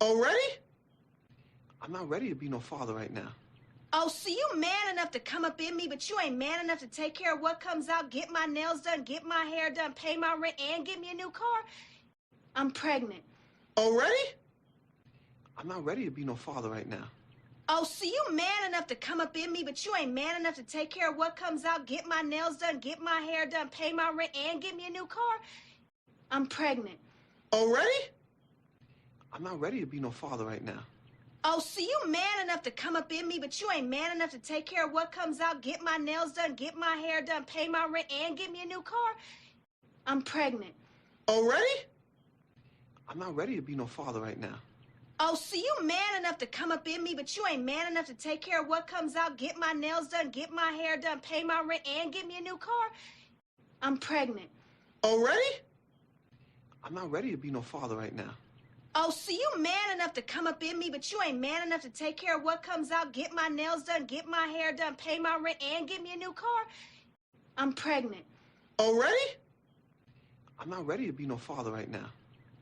Already? I'm not ready to be no father right now. Oh, so you man enough to come up in me, but you ain't man enough to take care of what comes out, get my nails done, get my hair done, pay my rent, and get me a new car? I'm pregnant. Already? I'm not ready to be no father right now. Oh, so you man enough to come up in me, but you ain't man enough to take care of what comes out, get my nails done, get my hair done, pay my rent, and get me a new car? I'm pregnant. Already? I'm not ready to be no father right now. Oh, so you man enough to come up in me, but you ain't man enough to take care of what comes out, get my nails done, get my hair done, pay my rent, and get me a new car? I'm pregnant. Already? I'm not ready to be no father right now. Oh, so you man enough to come up in me, but you ain't man enough to take care of what comes out, get my nails done, get my hair done, pay my rent, and get me a new car? I'm pregnant. Already? I'm not ready to be no father right now. Oh, so you man enough to come up in me, but you ain't man enough to take care of what comes out, get my nails done, get my hair done, pay my rent, and get me a new car? I'm pregnant. Already? I'm not ready to be no father right now.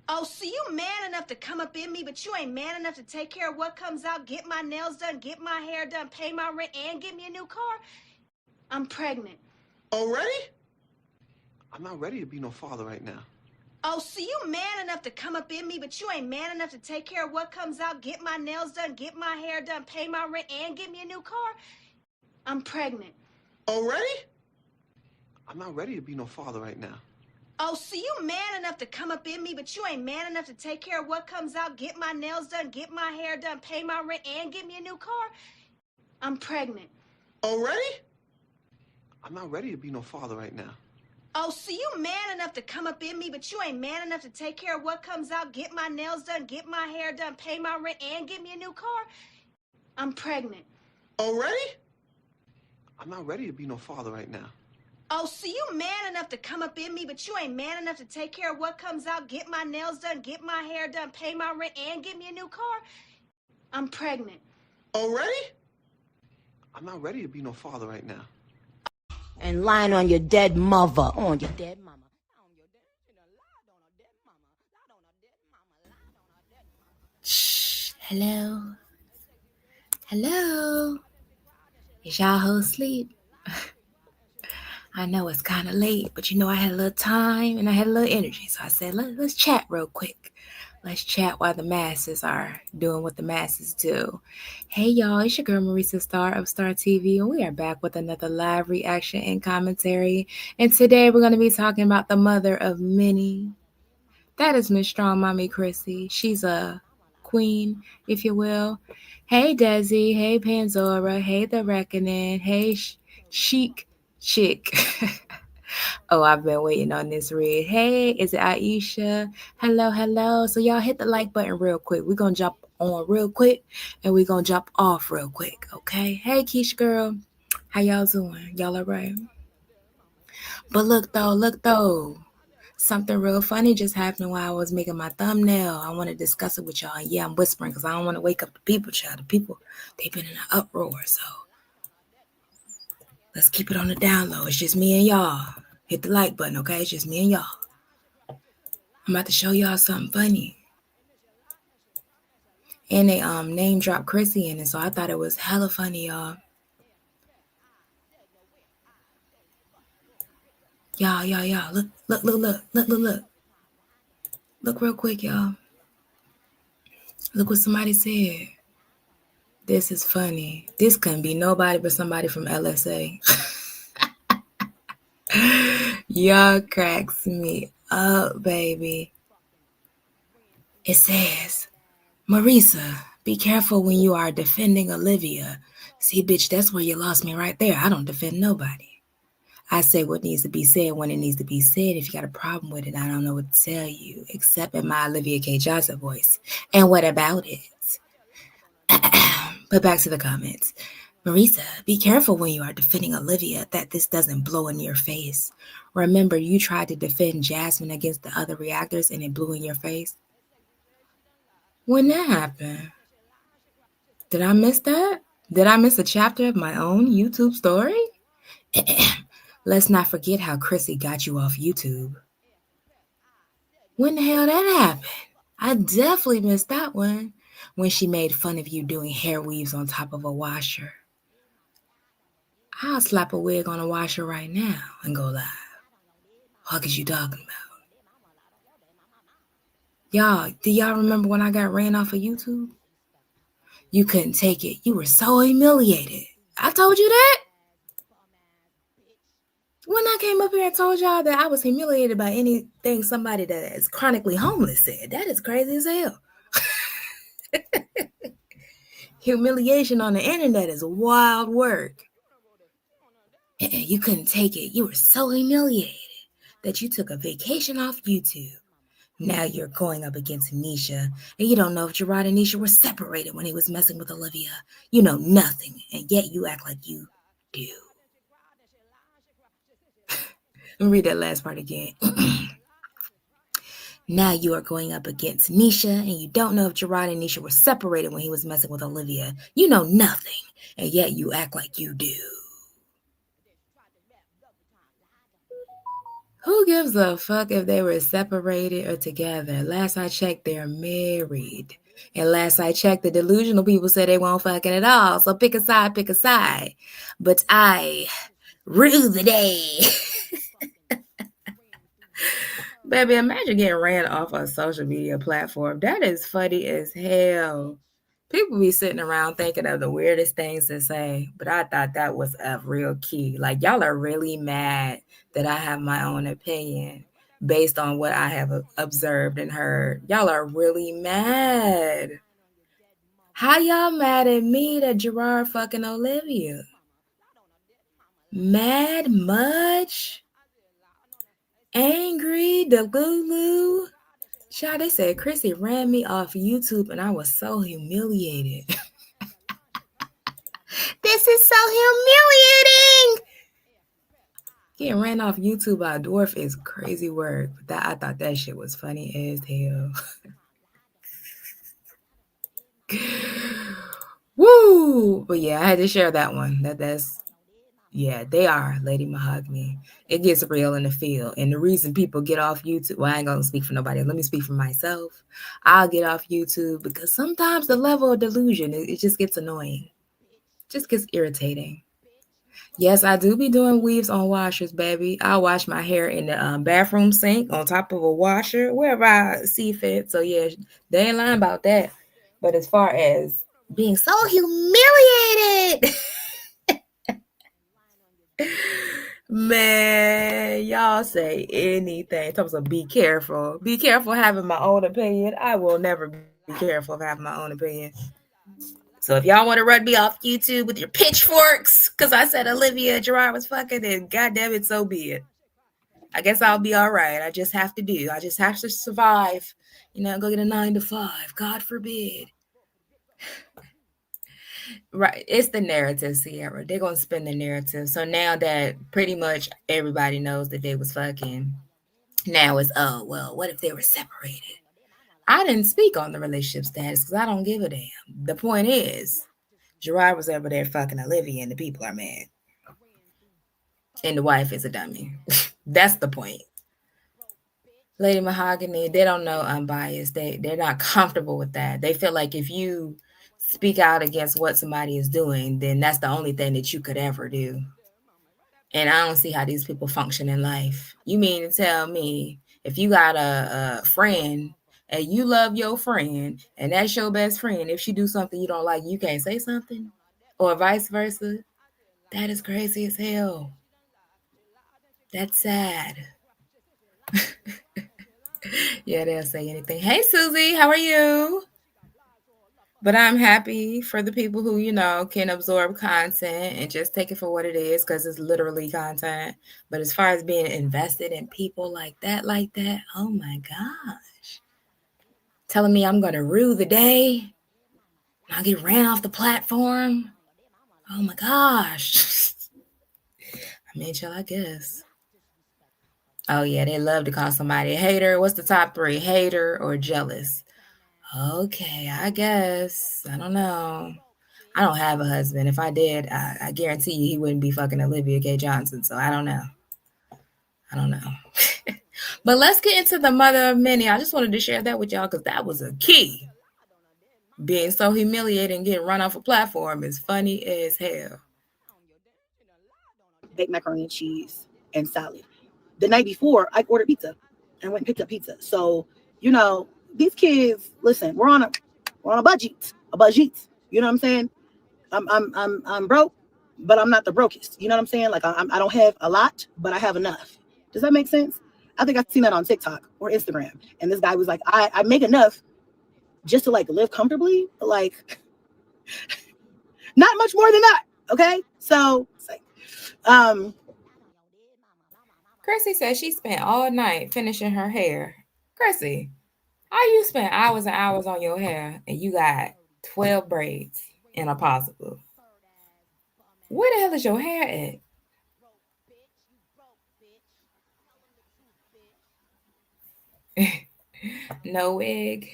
Oh, so you man enough to come up in me, but you ain't man enough to take care of what comes out, get my nails done, get my hair done, pay my rent, and get me a new car? I'm pregnant. Already? I'm not ready to be no father right now. Oh, so you man enough to come up in me, but you ain't man enough to take care of what comes out, get my nails done, get my hair done, pay my rent, and get me a new car? I'm pregnant. Already? I'm not ready to be no father right now. Oh, so you man enough to come up in me, but you ain't man enough to take care of what comes out, get my nails done, get my hair done, pay my rent, and get me a new car? I'm pregnant. Already? I'm not ready to be no father right now. Oh, so you man enough to come up in me, but you ain't man enough to take care of what comes out, get my nails done, get my hair done, pay my rent, and get me a new car? I'm pregnant. Already? I'm not ready to be no father right now. Oh, so you man enough to come up in me, but you ain't man enough to take care of what comes out, get my nails done, get my hair done, pay my rent, and get me a new car? I'm pregnant. Already? I'm not ready to be no father right now. And lying on your dead mother. On your dead mama. Shh. Hello. Hello. Is y'all whole asleep? I know it's kind of late, but you know I had a little time and I had a little energy. So I said, let's chat real quick. Let's chat while the masses are doing what the masses do. Hey, y'all, it's your girl Marisa Star of Star TV, and we are back with another live reaction and commentary. And today we're going to be talking about the mother of many. That is Miss StrongMommy Chrissy. She's a queen, if you will. Hey, Desi. Hey, Panzora. Hey, The Reckoning. Hey, Chic Chick. Oh, I've been waiting on this read. Hey, is it Aisha? Hello. So y'all hit the like button real quick. We're going to jump on real quick and we're going to jump off real quick, okay? Hey, Keisha girl. How y'all doing? Y'all all right? But look though. Something real funny just happened while I was making my thumbnail. I want to discuss it with y'all. Yeah, I'm whispering because I don't want to wake up the people, child. The people, they've been in an uproar, so let's keep it on the down low. It's just me and y'all. Hit the like button, okay? It's just me and y'all. I'm about to show y'all something funny. And they name dropped Chrissy in it, so I thought it was hella funny, y'all. Y'all. Look. Look real quick, y'all. Look what somebody said. This is funny. This couldn't be nobody but somebody from LSA. Y'all cracks me up, baby. It says, Marisa, be careful when you are defending Olivia. See, bitch, that's where you lost me right there. I don't defend nobody. I say what needs to be said when it needs to be said. If you got a problem with it, I don't know what to tell you, except in my Olivia K. Johnson voice. And what about it? But back to the comments. Marisa, be careful when you are defending Olivia that this doesn't blow in your face. Remember, you tried to defend Jasmine against the other reactors and it blew in your face? When that happened? Did I miss that? Did I miss a chapter of my own YouTube story? Let's not forget how Chrissy got you off YouTube. When the hell that happened? I definitely missed that one when she made fun of you doing hair weaves on top of a washer. I'll slap a wig on a washer right now and go live. What is you talking about? Y'all, do y'all remember when I got ran off of YouTube? You couldn't take it. You were so humiliated. I told you that. When I came up here and told y'all that I was humiliated by anything somebody that is chronically homeless said, that is crazy as hell. Humiliation on the internet is wild work. You couldn't take it. You were so humiliated that you took a vacation off YouTube. Now you're going up against Nisha, and you don't know if Gerard and Nisha were separated when he was messing with Olivia. You know nothing, and yet you act like you do. Let me read that last part again. Now you are going up against Nisha, and you don't know if Gerard and Nisha were separated when he was messing with Olivia. You know nothing, and yet you act like you do. Who gives a fuck if they were separated or together? Last I checked, they're married. And last I checked, the delusional people said they won't fucking at all. So pick a side, pick a side. But I rue the day. Baby, imagine getting ran off a social media platform. That is funny as hell. People be sitting around thinking of the weirdest things to say, but I thought that was a real key. Like, y'all are really mad that I have my own opinion based on what I have observed and heard. Y'all are really mad. How y'all mad at me that Gerard fucking Olivia? Mad much? Angry? Delulu? Child, they said Chrissy ran me off YouTube and I was so humiliated. This is so humiliating. Getting ran off YouTube by a dwarf is crazy work. But I thought that shit was funny as hell. Woo! But yeah, I had to share that one. Yeah, they are Lady Mahogany. It gets real in the field. And the reason people get off YouTube, well, I ain't gonna speak for nobody. Let me speak for myself. I'll get off YouTube because sometimes the level of delusion, it just gets annoying. Just gets irritating. Yes, I do be doing weaves on washers, baby. I wash my hair in the bathroom sink on top of a washer, wherever I see fit. So yeah, they ain't lying about that. But as far as being so humiliated, man, y'all say anything. Talking about be careful. Be careful having my own opinion. I will never be careful of having my own opinion. So if y'all want to run me off YouTube with your pitchforks because I said Olivia Gerard was fucking, then goddamn it, so be it. I guess I'll be all right. I just have to survive. Go get a 9 to 5. God forbid. Right. It's the narrative, Sierra. They're going to spin the narrative. So now that pretty much everybody knows that they was fucking, now it's, oh, well, what if they were separated? I didn't speak on the relationship status because I don't give a damn. The point is, Gerard was over there fucking Olivia and the people are mad. And the wife is a dummy. That's the point. Lady Mahogany, they don't know unbiased. They're not comfortable with that. They feel like if you speak out against what somebody is doing, then that's the only thing that you could ever do. And I don't see how these people function in life. You mean to tell me if you got a friend and you love your friend and that's your best friend, if she do something you don't like, you can't say something? Or vice versa? That is crazy as hell. That's sad. Yeah, they'll say anything. Hey, Susie, how are you? But I'm happy for the people who, can absorb content and just take it for what it is because it's literally content. But as far as being invested in people like that, oh my gosh. Telling me I'm going to rue the day and I'll get ran off the platform. Oh my gosh. I mean, chill, I guess. Oh yeah, they love to call somebody a hater. What's the top 3? Hater or jealous? Okay, I guess. I don't know. I don't have a husband. If I did, I guarantee you he wouldn't be fucking Olivia K. Johnson. So I don't know. But let's get into the mother of many. I just wanted to share that with y'all because that was a key. Being so humiliated and getting run off a platform is funny as hell. Baked macaroni and cheese and salad. The night before, I ordered pizza and went and picked up pizza. So, you know, these kids, listen, we're on a budget. You know what I'm saying? I'm broke, but I'm not the brokest. You know what I'm saying? Like I don't have a lot, but I have enough. Does that make sense? I think I've seen that on TikTok or Instagram. And this guy was like, I make enough just to like live comfortably, but like not much more than that. Okay. So it's like, Chrissy says she spent all night finishing her hair. Chrissy, how you spent hours and hours on your hair and you got 12 braids in a possible? Where the hell is your hair at? No wig.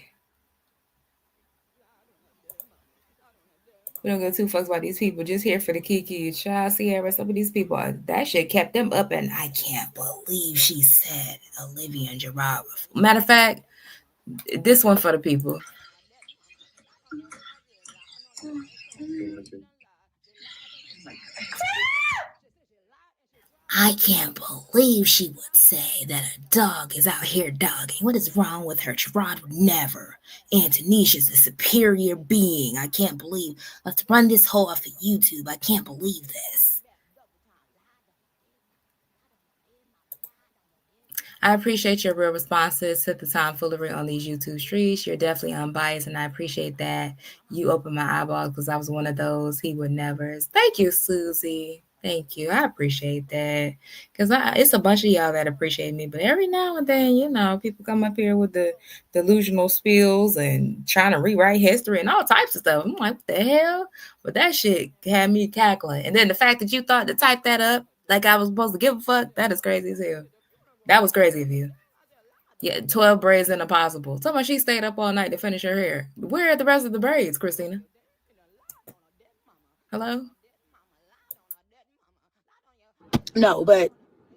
We don't give two fucks about these people. Just here for the Kiki, Child, Sierra. Some of these people, that shit kept them up, and I can't believe she said Olivia and Gerard. Matter of fact, this one for the people. I can't believe she would say that a dog is out here dogging. What is wrong with her? Gerard would never. Antonicia's a superior being. I can't believe. Let's run this whole off of YouTube. I can't believe this. I appreciate your real responses to the tomfoolery on these YouTube streets. You're definitely unbiased, and I appreciate that you opened my eyeballs because I was one of those he would never. Thank you, Susie. Thank you. I appreciate that because it's a bunch of y'all that appreciate me. But every now and then, you know, people come up here with the delusional spills and trying to rewrite history and all types of stuff. I'm like, what the hell? But that shit had me cackling. And then the fact that you thought to type that up like I was supposed to give a fuck, that is crazy as hell. That was crazy of you. Yeah, 12 braids in a possible. Someone she stayed up all night to finish her hair. Where are the rest of the braids, Christina? Hello? No, but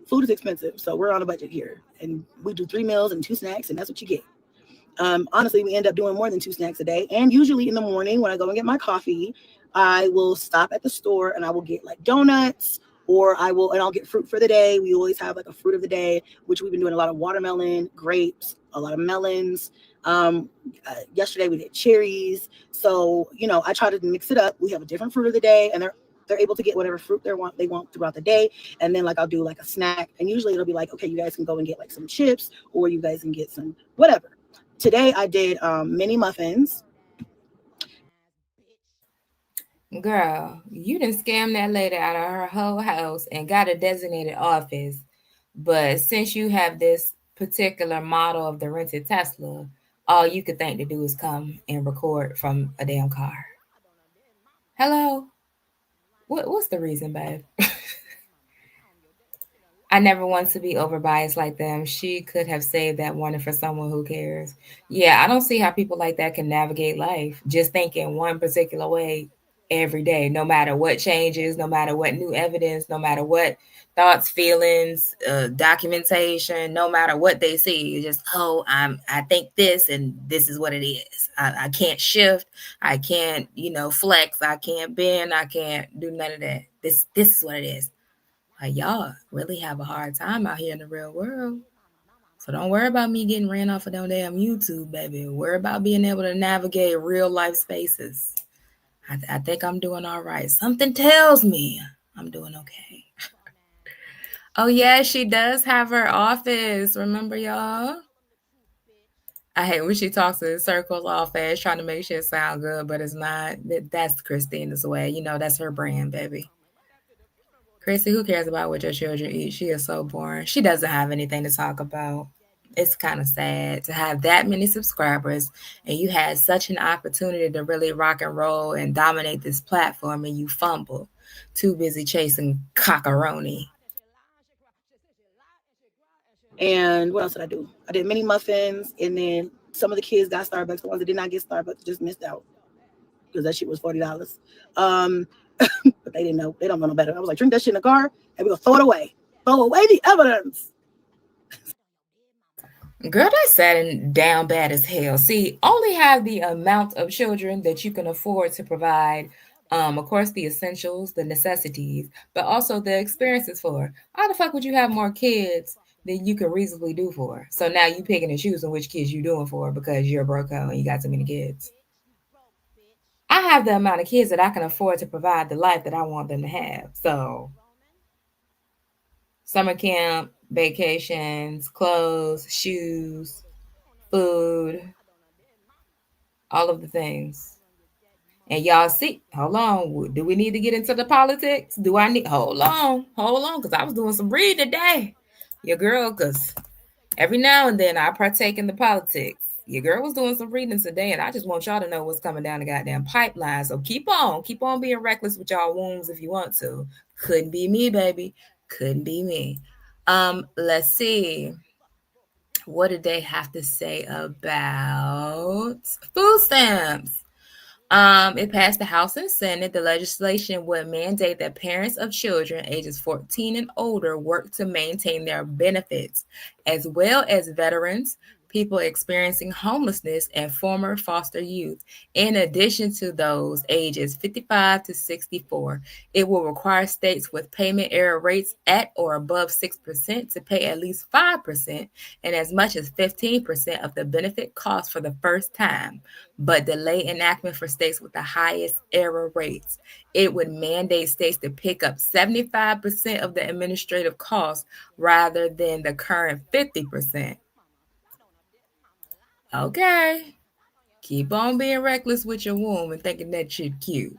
food is expensive, so we're on a budget here, and we do 3 meals and 2 snacks, and that's what you get. Honestly, we end up doing more than 2 snacks a day, and usually in the morning when I go and get my coffee, I will stop at the store and I will get like donuts, or I'll get fruit for the day. We always have like a fruit of the day, which we've been doing a lot of watermelon, grapes, a lot of melons. Yesterday we did cherries. So, you know, I try to mix it up. We have a different fruit of the day, and they're able to get whatever fruit they want throughout the day. And then like I'll do like a snack, and usually it'll be like, okay, you guys can go and get like some chips, or you guys can get some whatever. Today I did mini muffins. Girl, you done scammed that lady out of her whole house and got a designated office. But since you have this particular model of the rented Tesla, all you could think to do is come and record from a damn car. Hello? What's the reason, babe? I never want to be overbiased like them. She could have saved that warning for someone who cares. Yeah, I don't see how people like that can navigate life. Just thinking one particular way every day, no matter what changes, no matter what new evidence, no matter what thoughts, feelings, documentation, no matter what they see. Just, I think this and this is what it is. I can't shift. I can't, flex. I can't bend. I can't do none of that. This is what it is. Like, y'all really have a hard time out here in the real world. So don't worry about me getting ran off of no damn YouTube, baby. Worry about being able to navigate real life spaces. I think I'm doing all right. Something tells me I'm doing okay. Oh, yeah, she does have her office. Remember, y'all? I hate when she talks in circles all fast, trying to make shit sound good, but it's not. That's Christina's way. That's her brand, baby. Chrissy, who cares about what your children eat? She is so boring. She doesn't have anything to talk about. It's kind of sad to have that many subscribers and you had such an opportunity to really rock and roll and dominate this platform and you fumble. Too busy chasing cockaroni. And what else did I do? I did mini muffins, and then some of the kids got Starbucks. The ones that did not get Starbucks just missed out because that shit was $40. But they didn't know. They don't know no better. I was like, drink that shit in the car and we're going to throw it away. Throw away the evidence. Girl, that's sad and down bad as hell. See, only have the amount of children that you can afford to provide, of course, the essentials, the necessities, but also the experiences for. How the fuck would you have more kids than you could reasonably do for? So now you picking and choosing which kids you doing for because you're broke hoe and you got so many kids. I have the amount of kids that I can afford to provide the life that I want them to have. So summer camp, vacations, clothes, shoes, food, all of the things. And y'all see, hold on. Do we need to get into the politics? Do I need, hold on, because I was doing some reading today. Your girl, because every now and then I partake in the politics. Your girl was doing some reading today, and I just want y'all to know what's coming down the goddamn pipeline. So keep on being reckless with y'all wombs if you want to. Couldn't be me, baby. Couldn't be me. Let's see. What did they have to say about food stamps? It passed the House and Senate. The legislation would mandate that parents of children ages 14 and older work to maintain their benefits, as well as veterans, people experiencing homelessness, and former foster youth. In addition to those ages 55 to 64, it will require states with payment error rates at or above 6% to pay at least 5% and as much as 15% of the benefit cost for the first time, but delay enactment for states with the highest error rates. It would mandate states to pick up 75% of the administrative costs rather than the current 50%. Okay. Keep on being reckless with your womb and thinking that shit cute.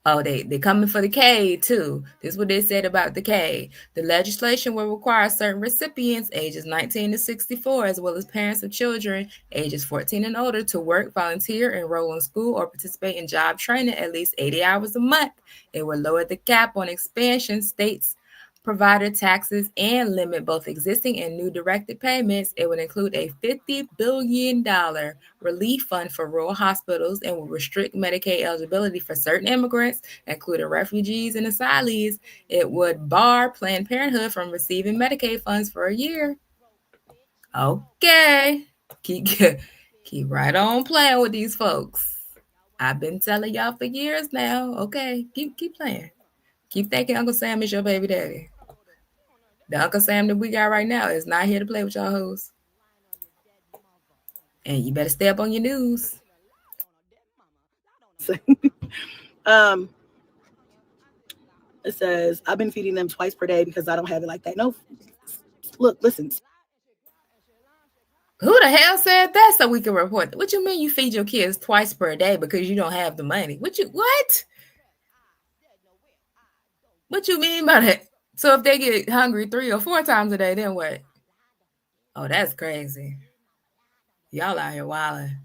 Oh, they coming for the K too. This is what they said about the K. The legislation will require certain recipients ages 19 to 64, as well as parents of children ages 14 and older, to work, volunteer, enroll in school, or participate in job training at least 80 hours a month. It will lower the cap on expansion states provider taxes and limit both existing and new directed payments. It would include a $50 billion relief fund for rural hospitals and will restrict Medicaid eligibility for certain immigrants, including refugees and asylees. It would bar Planned Parenthood from receiving Medicaid funds for a year. Okay. Keep right on playing with these folks. I've been telling y'all for years now. Okay, keep playing. Keep thinking Uncle Sam is your baby daddy. The Uncle Sam that we got right now is not here to play with y'all hoes. And you better stay up on your news. It says, I've been feeding them twice per day because I don't have it like that. No, look, listen. Who the hell said that so we can report? What you mean you feed your kids twice per day because you don't have the money? What? What you mean by that? So if they get hungry 3 or 4 times a day, then what? Oh, that's crazy. Y'all out here wilding.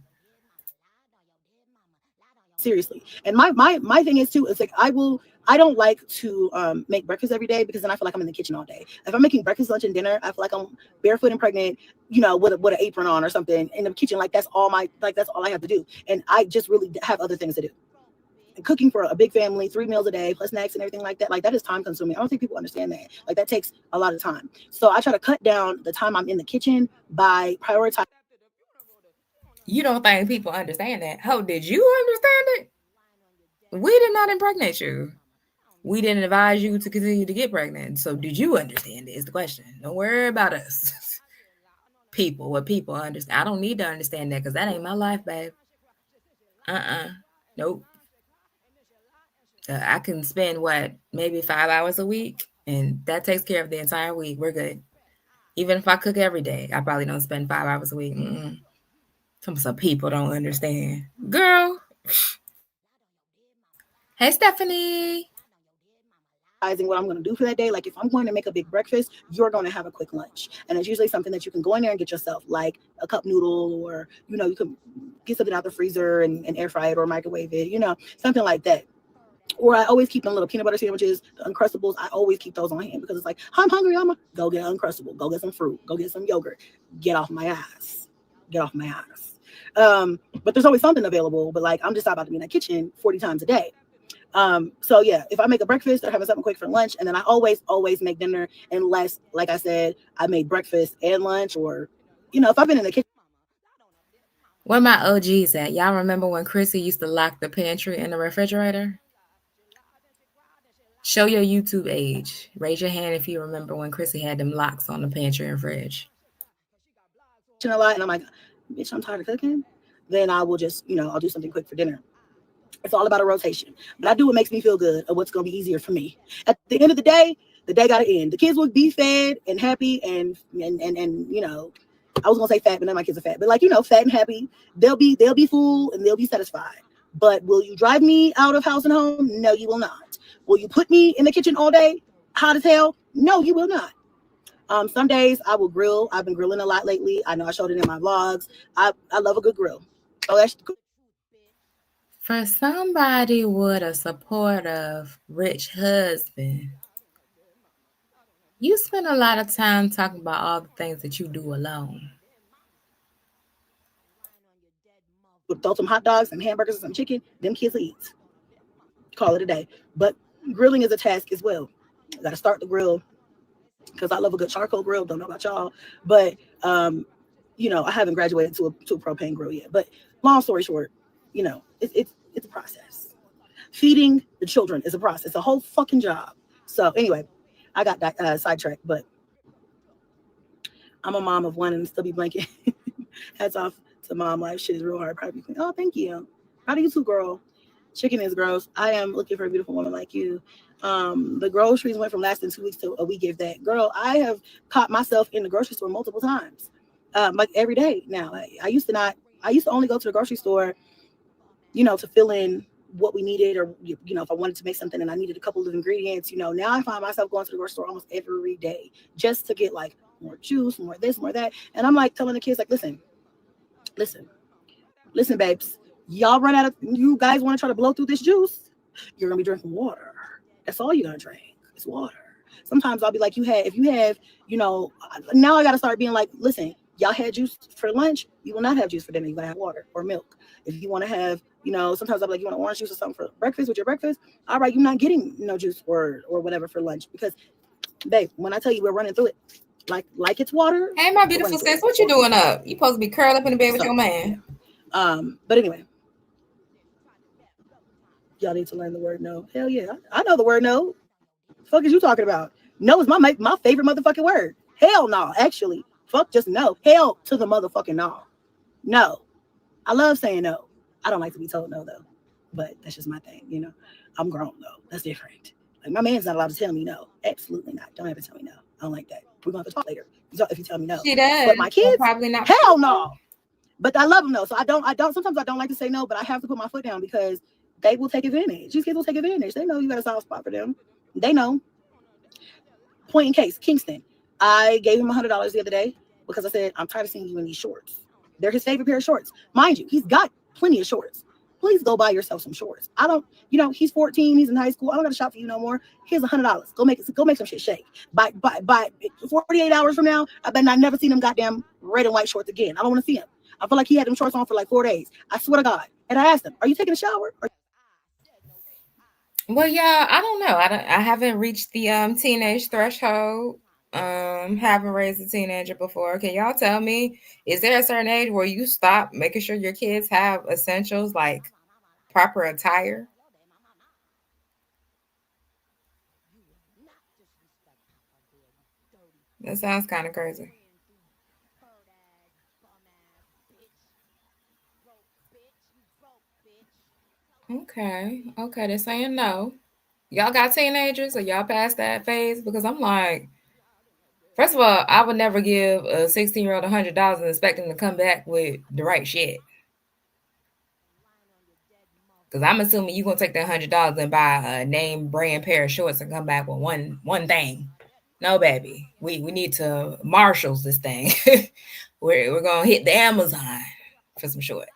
Seriously. And my thing is too, it's like I don't like to make breakfast every day because then I feel like I'm in the kitchen all day. If I'm making breakfast, lunch, and dinner, I feel like I'm barefoot and pregnant, with an apron on or something in the kitchen. Like that's all I have to do. And I just really have other things to do. And cooking for a big family, 3 meals a day, plus snacks and everything like that is time consuming. I don't think people understand that. Like that takes a lot of time. So I try to cut down the time I'm in the kitchen by prioritizing. You don't think people understand that? How did you understand it? We did not impregnate you. We didn't advise you to continue to get pregnant. So did you understand it is the question. Don't worry about us. What people understand. I don't need to understand that because that ain't my life, babe. Nope. I can spend maybe 5 hours a week, and that takes care of the entire week. We're good. Even if I cook every day, I probably don't spend 5 hours a week. Some people don't understand. Girl. Hey, Stephanie. What I'm going to do for that day. Like if I'm going to make a big breakfast, you're going to have a quick lunch. And it's usually something that you can go in there and get yourself, like a cup noodle, or, you can get something out the freezer and air fry it or microwave it, something like that. Or I always keep them little peanut butter sandwiches, the Uncrustables. I always keep those on hand because it's like, I'm hungry. I'm going to go get an Uncrustable, go get some fruit, go get some yogurt, get off my ass. But there's always something available. But like, I'm just not about to be in the kitchen 40 times a day. So yeah, if I make a breakfast, they're having something quick for lunch, and then I always make dinner, unless, like I said, I made breakfast and lunch, or if I've been in the kitchen. Where my OGs at? Y'all remember when Chrissy used to lock the pantry in the refrigerator? Show your YouTube age. Raise your hand if you remember when Chrissy had them locks on the pantry and fridge. A lot, and I'm like, bitch, I'm tired of cooking. Then I will just, I'll do something quick for dinner. It's all about a rotation. But I do what makes me feel good, or what's going to be easier for me. At the end of the day got to end. The kids will be fed and happy, and I was going to say fat, but none of my kids are fat. But fat and happy. They'll be full and they'll be satisfied. But will you drive me out of house and home? No, you will not. Will you put me in the kitchen all day, hot as hell? No, you will not. Some days I will grill. I've been grilling a lot lately. I know I showed it in my vlogs. I love a good grill. Oh, that's good. For somebody with a supportive, rich husband, you spend a lot of time talking about all the things that you do alone. Throw some hot dogs, some hamburgers, and some chicken. Them kids will eat. Call it a day. But grilling is a task as well. I got to start the grill, because I love a good charcoal grill. Don't know about y'all, but I haven't graduated to a propane grill yet. But long story short, it's a process. Feeding the children is a process. It's a whole fucking job. So anyway, I got sidetracked, but I'm a mom of one and still be blanking. Hats off to mom life. Shit is real hard. Proud of you. Oh, thank you. Proud of you too, girl. Chicken is gross. I am looking for a beautiful woman like you. The groceries went from lasting 2 weeks to a week, if that. Girl, I have caught myself in the grocery store multiple times, like every day now. I used to only go to the grocery store, to fill in what we needed, or if I wanted to make something and I needed a couple of ingredients. Now I find myself going to the grocery store almost every day just to get like more juice, more this, more that. And I'm like telling the kids, like, listen, babes, y'all run out of, you guys want to try to blow through this juice, you're gonna be drinking water. That's all you're gonna drink. It's water. Sometimes I'll be like, if you have, now I gotta start being like, listen, y'all had juice for lunch, you will not have juice for dinner. You're gonna have water or milk. If you want to have, sometimes I'll be like, you want orange juice or something for breakfast with your breakfast? All right, you're not getting no juice or whatever for lunch, because, babe, when I tell you we're running through it, like it's water. Hey, my beautiful sis, what you doing up? You supposed to be curled up in the bed with your man. But anyway, y'all need to learn the word no. Hell yeah, I know the word no. Fuck is you talking about? No is my favorite motherfucking word. Hell no, actually. Fuck just no. Hell to the motherfucking no. No. I love saying no. I don't like to be told no though. But that's just my thing, I'm grown though. That's different. Like, my man's not allowed to tell me no. Absolutely not. Don't ever tell me no. I don't like that. We're gonna have to talk later if you tell me no. She does. But my kids, probably not. Hell no. But I love them though. So I don't sometimes I don't like to say no, but I have to put my foot down, because they will take advantage. These kids will take advantage. They know you got a soft spot for them. They know. Point in case, Kingston. I gave him $100 the other day because I said, I'm tired of seeing you in these shorts. They're his favorite pair of shorts. Mind you, he's got plenty of shorts. Please go buy yourself some shorts. I don't, he's 14, he's in high school. I don't got to shop for you no more. Here's $100. Go make some shit shake. By 48 hours from now, I bet I never see them goddamn red and white shorts again. I don't want to see him. I feel like he had them shorts on for like 4 days. I swear to God. And I asked him, are you taking a shower? Well, yeah, I don't know. I haven't reached the teenage threshold. Haven't raised a teenager before. Can y'all tell me, is there a certain age where you stop making sure your kids have essentials like proper attire? That sounds kind of crazy. Okay, they're saying no. Y'all got teenagers, or y'all past that phase? Because I'm like, first of all, I would never give a 16-year-old $100 and expect them to come back with the right shit. Because I'm assuming you're going to take that $100 and buy a name brand pair of shorts and come back with one thing. No, baby. We need to Marshalls this thing. We're going to hit the Amazon for some shorts.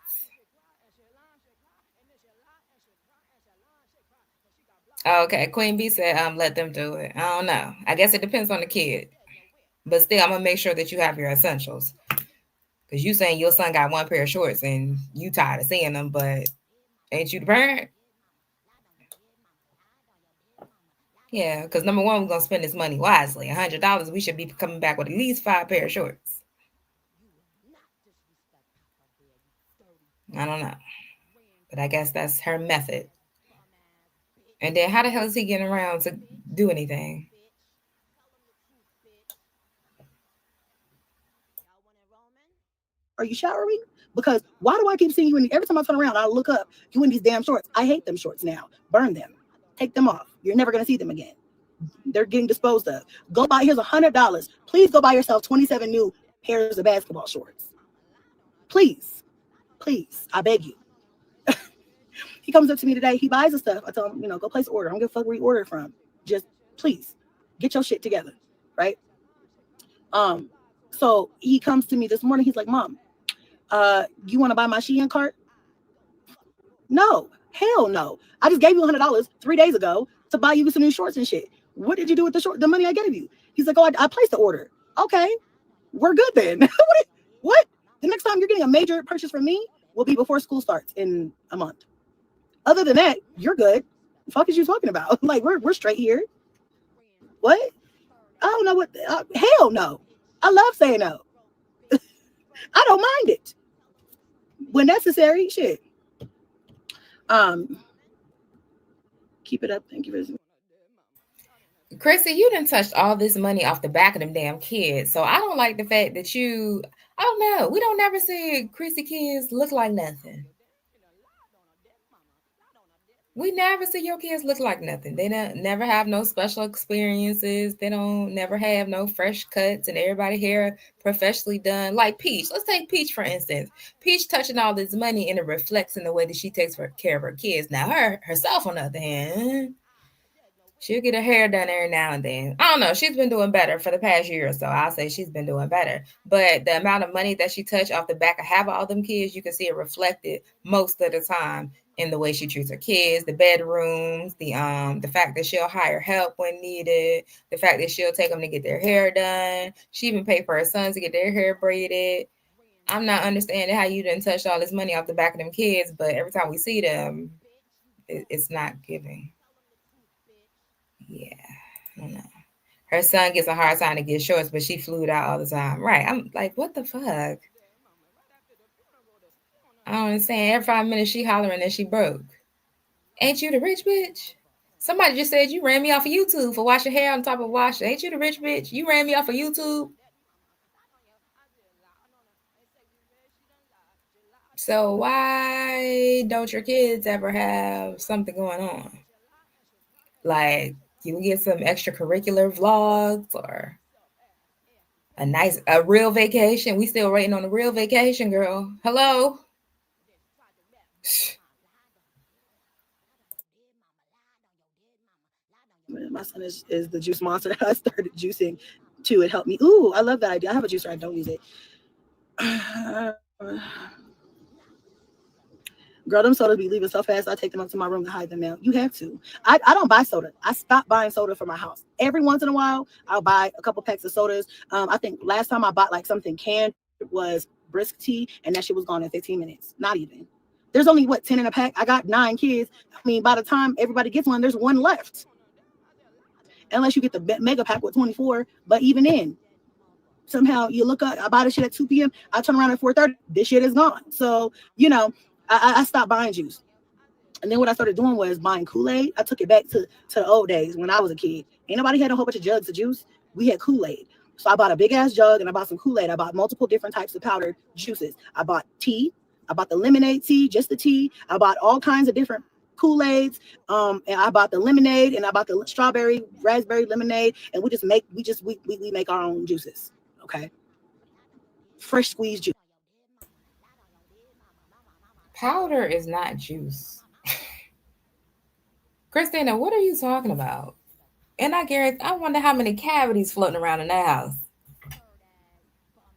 Okay, Queen B said, let them do it. I don't know. I guess it depends on the kid. But still, I'm going to make sure that you have your essentials. Because you saying your son got one pair of shorts and you tired of seeing them, but ain't you the parent? Yeah, because number one, we're gonna spend this money wisely. $100, we should be coming back with at least 5 pair of shorts. I don't know, but I guess that's her method. And then how the hell is he getting around to do anything? Are you showering? Because why do I keep seeing you in every time I turn around, I look up, you in these damn shorts. I hate them shorts now. Burn them. Take them off. You're never gonna see them again. They're getting disposed of. Go buy, here's $100. Please go buy yourself 27 new pairs of basketball shorts. Please. Please. I beg you. He comes up to me today. He buys the stuff. I tell him, go place an order. I don't give a fuck where you order it from. Just please get your shit together. Right? So he comes to me this morning. He's like, Mom, you want to buy my Shein cart? No, hell no. I just gave you $100 3 days ago to buy you some new shorts and shit. What did you do with the money I gave you? He's like, oh, I placed the order. Okay, we're good then. What? The next time you're getting a major purchase from me will be before school starts in a month. Other than that, you're good. The fuck is you talking about? Like, we're straight here. What? I don't know what. Hell no. I love saying no. I don't mind it when necessary. Shit. Keep it up. Thank you for listening. Chrissy, you done touched all this money off the back of them damn kids. So I don't like the fact that I don't know. We don't never see Chrissy kids look like nothing. We never see your kids look like nothing. They don't never have no special experiences. They don't never have no fresh cuts and everybody hair professionally done. Like Peach. Let's take Peach, for instance. Peach touching all this money and it reflects in the way that she takes care of her kids. Now herself, on the other hand, she'll get her hair done every now and then. I don't know. She's been doing better for the past year or so. I'll say she's been doing better. But the amount of money that she touched off the back of half of all them kids, you can see it reflected most of the time in the way she treats her kids, the bedrooms, the fact that she'll hire help when needed, the fact that she'll take them to get their hair done. She even paid for her sons to get their hair braided. I'm not understanding how you didn't touch all this money off the back of them kids, but every time we see them, it's not giving. Yeah, I don't know. Her son gets a hard time to get shorts, but she flew out all the time. Right. I'm like, what the fuck? I don't understand. Every 5 minutes she hollering that she broke. Ain't you the rich bitch? Somebody just said you ran me off of YouTube for washing hair on top of washer. Ain't you the rich bitch? You ran me off of YouTube. So why don't your kids ever have something going on? Like, you get some extracurricular vlogs or a real vacation. We still waiting on a real vacation, girl. Hello? My son is the juice monster. I started juicing too. It helped me. Ooh, I love that idea. I have a juicer. I don't use it. Girl, them sodas be leaving so fast. I take them up to my room to hide them now. You have to. I don't buy soda. I stopped buying soda for my house. Every once in a while, I'll buy a couple packs of sodas. I think last time I bought like something canned was brisk tea, and that shit was gone in 15 minutes. Not even. There's only 10 in a pack. I got 9 kids. I mean, by the time everybody gets one, there's one left. Unless you get the mega pack with 24. But even then, somehow you look up, I buy the shit at 2 p.m. I turn around at 4:30. This shit is gone. So, I stopped buying juice. And then what I started doing was buying Kool-Aid. I took it back to the old days when I was a kid. Ain't nobody had a whole bunch of jugs of juice. We had Kool-Aid. So I bought a big ass jug and I bought some Kool-Aid. I bought multiple different types of powdered juices. I bought tea. I bought the lemonade tea, just the tea. I bought all kinds of different Kool-Aids. And I bought the lemonade and I bought the strawberry, raspberry lemonade. And we make our own juices. Okay. Fresh squeezed juice. Powder is not juice. Christina, what are you talking about? And I wonder how many cavities floating around in that house.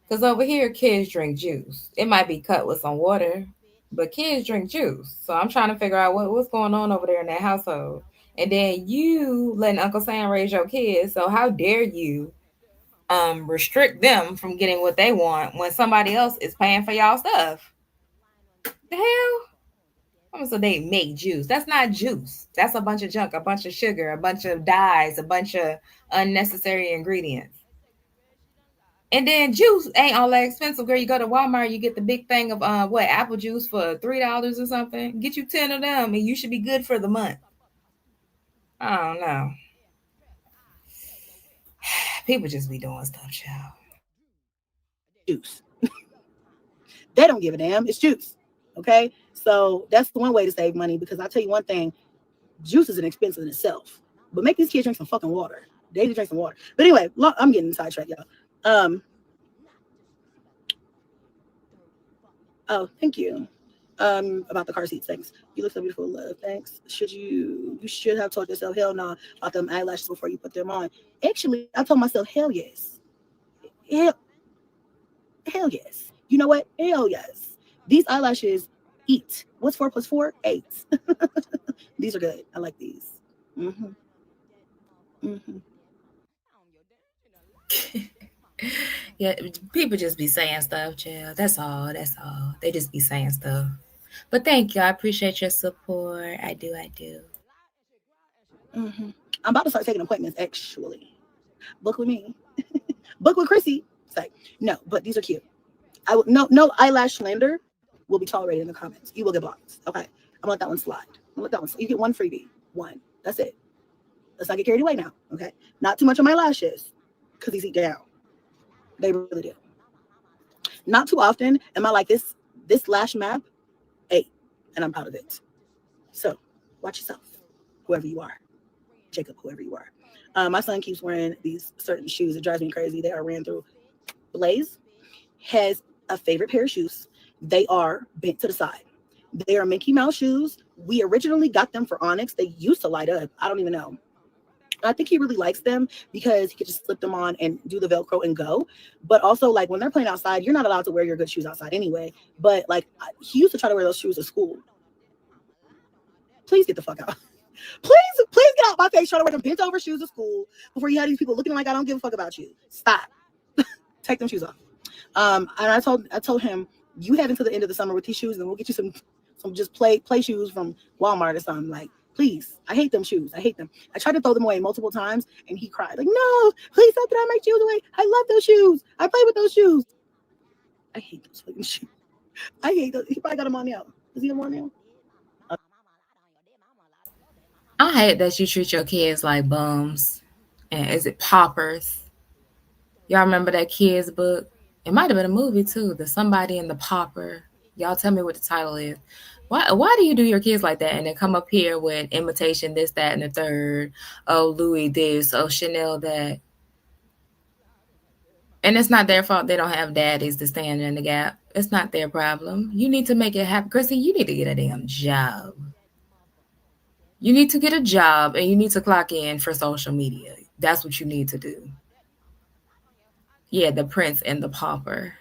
Because over here, kids drink juice. It might be cut with some water, but kids drink juice. So I'm trying to figure out what's going on over there in that household. And then you letting Uncle Sam raise your kids. So how dare you restrict them from getting what they want when somebody else is paying for y'all stuff? The hell? So they make juice. That's not juice. That's a bunch of junk, a bunch of sugar, a bunch of dyes, a bunch of unnecessary ingredients. And then juice ain't all that expensive, girl. You go to Walmart, you get the big thing of apple juice for $3 or something. Get you 10 of them, and you should be good for the month. I don't know. People just be doing stuff, child. Juice. They don't give a damn. It's juice. Okay, so that's the one way to save money, because I'll tell you one thing: juice is an expense in itself. But make these kids drink some fucking water. They need to drink some water. But anyway, I'm getting sidetracked, y'all. Oh, thank you. About the car seats, thanks. You look so beautiful, love. Thanks. You should have told yourself hell no about them eyelashes before you put them on. Actually, I told myself hell yes. Hell yes. You know what? Hell yes. These eyelashes eat. What's 4 + 4? 8. These are good. I like these. Yeah, people just be saying stuff, child. That's all. They just be saying stuff. But thank you. I appreciate your support. I do. I'm about to start taking appointments, actually. Book with me. Book with Chrissy. Say no, but these are cute. No eyelash slander will be tolerated in the comments. You will get blocked. Okay, I'm gonna let that one slide. You get one freebie. One. That's it. Let's not get carried away now. Okay, not too much on my lashes, because these eat down. They really do. Not too often am I like this lash map 8, and I'm proud of it. So watch yourself, whoever you are. Jacob, whoever you are. My son keeps wearing these certain shoes. It drives me crazy. They are ran through. Blaze has a favorite pair of shoes. They are bent to the side. They are Mickey Mouse shoes. We originally got them for Onyx. They used to light up. I don't even know. I think he really likes them because he could just slip them on and do the Velcro and go. But also, like, when they're playing outside, you're not allowed to wear your good shoes outside anyway. But like, he used to try to wear those shoes at school. Please get the fuck out. Please get out my face trying to wear them bent over shoes at school before you had these people looking like I don't give a fuck about you. Stop. Take them shoes off. And I told him, you have until the end of the summer with these shoes, and we'll get you some just play shoes from Walmart or something. Like, please. I hate them shoes. I hate them. I tried to throw them away multiple times, and he cried like, no, please don't throw my shoes away. I love those shoes. I play with those shoes. I hate those fucking shoes. I hate those. He probably got them on now. Does he have them on now? I hate that you treat your kids like bums. And is it paupers? Y'all remember that kids book? It might have been a movie too. The Somebody and the Pauper. Y'all tell me what the title is. Why do you do your kids like that and then come up here with imitation this, that, and the third? Oh, Louis this. Oh, Chanel that. And it's not their fault they don't have daddies to stand in the gap. It's not their problem. You need to make it happen. Chrissy, you need to get a damn job. You need to get a job and you need to clock in for social media. That's what you need to do. Yeah, the Prince and the Pauper.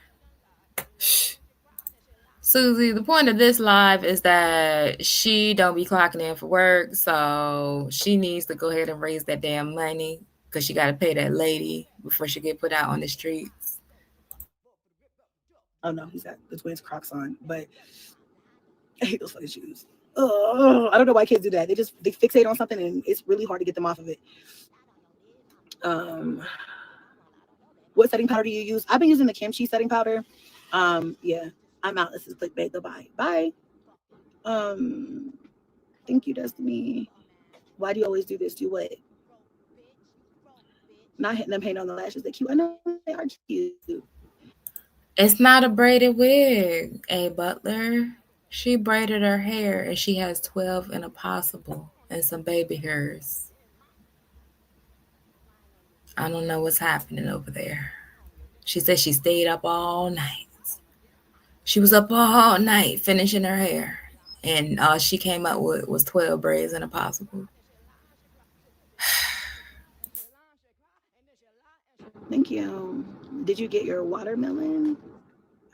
Susie, the point of this live is that she don't be clocking in for work, so she needs to go ahead and raise that damn money because she got to pay that lady before she get put out on the streets. Oh no, he's got the twins Crocs on, but I hate those fucking shoes. Oh, I don't know why kids do that. They fixate on something and it's really hard to get them off of it. What setting powder do you use? I've been using the kimchi setting powder. Yeah, I'm out. This is clickbait. Goodbye. Bye. Thank you, Destiny. Why do you always do this? Do what? Not hitting them paint on the lashes. They're cute. I know they are cute. It's not a braided wig, A. Butler. She braided her hair and she has 12 and a possible and some baby hairs. I don't know what's happening over there. She said she stayed up all night. She was up all night finishing her hair. And all she came up with was 12 braids and a possible. Thank you. Did you get your watermelon?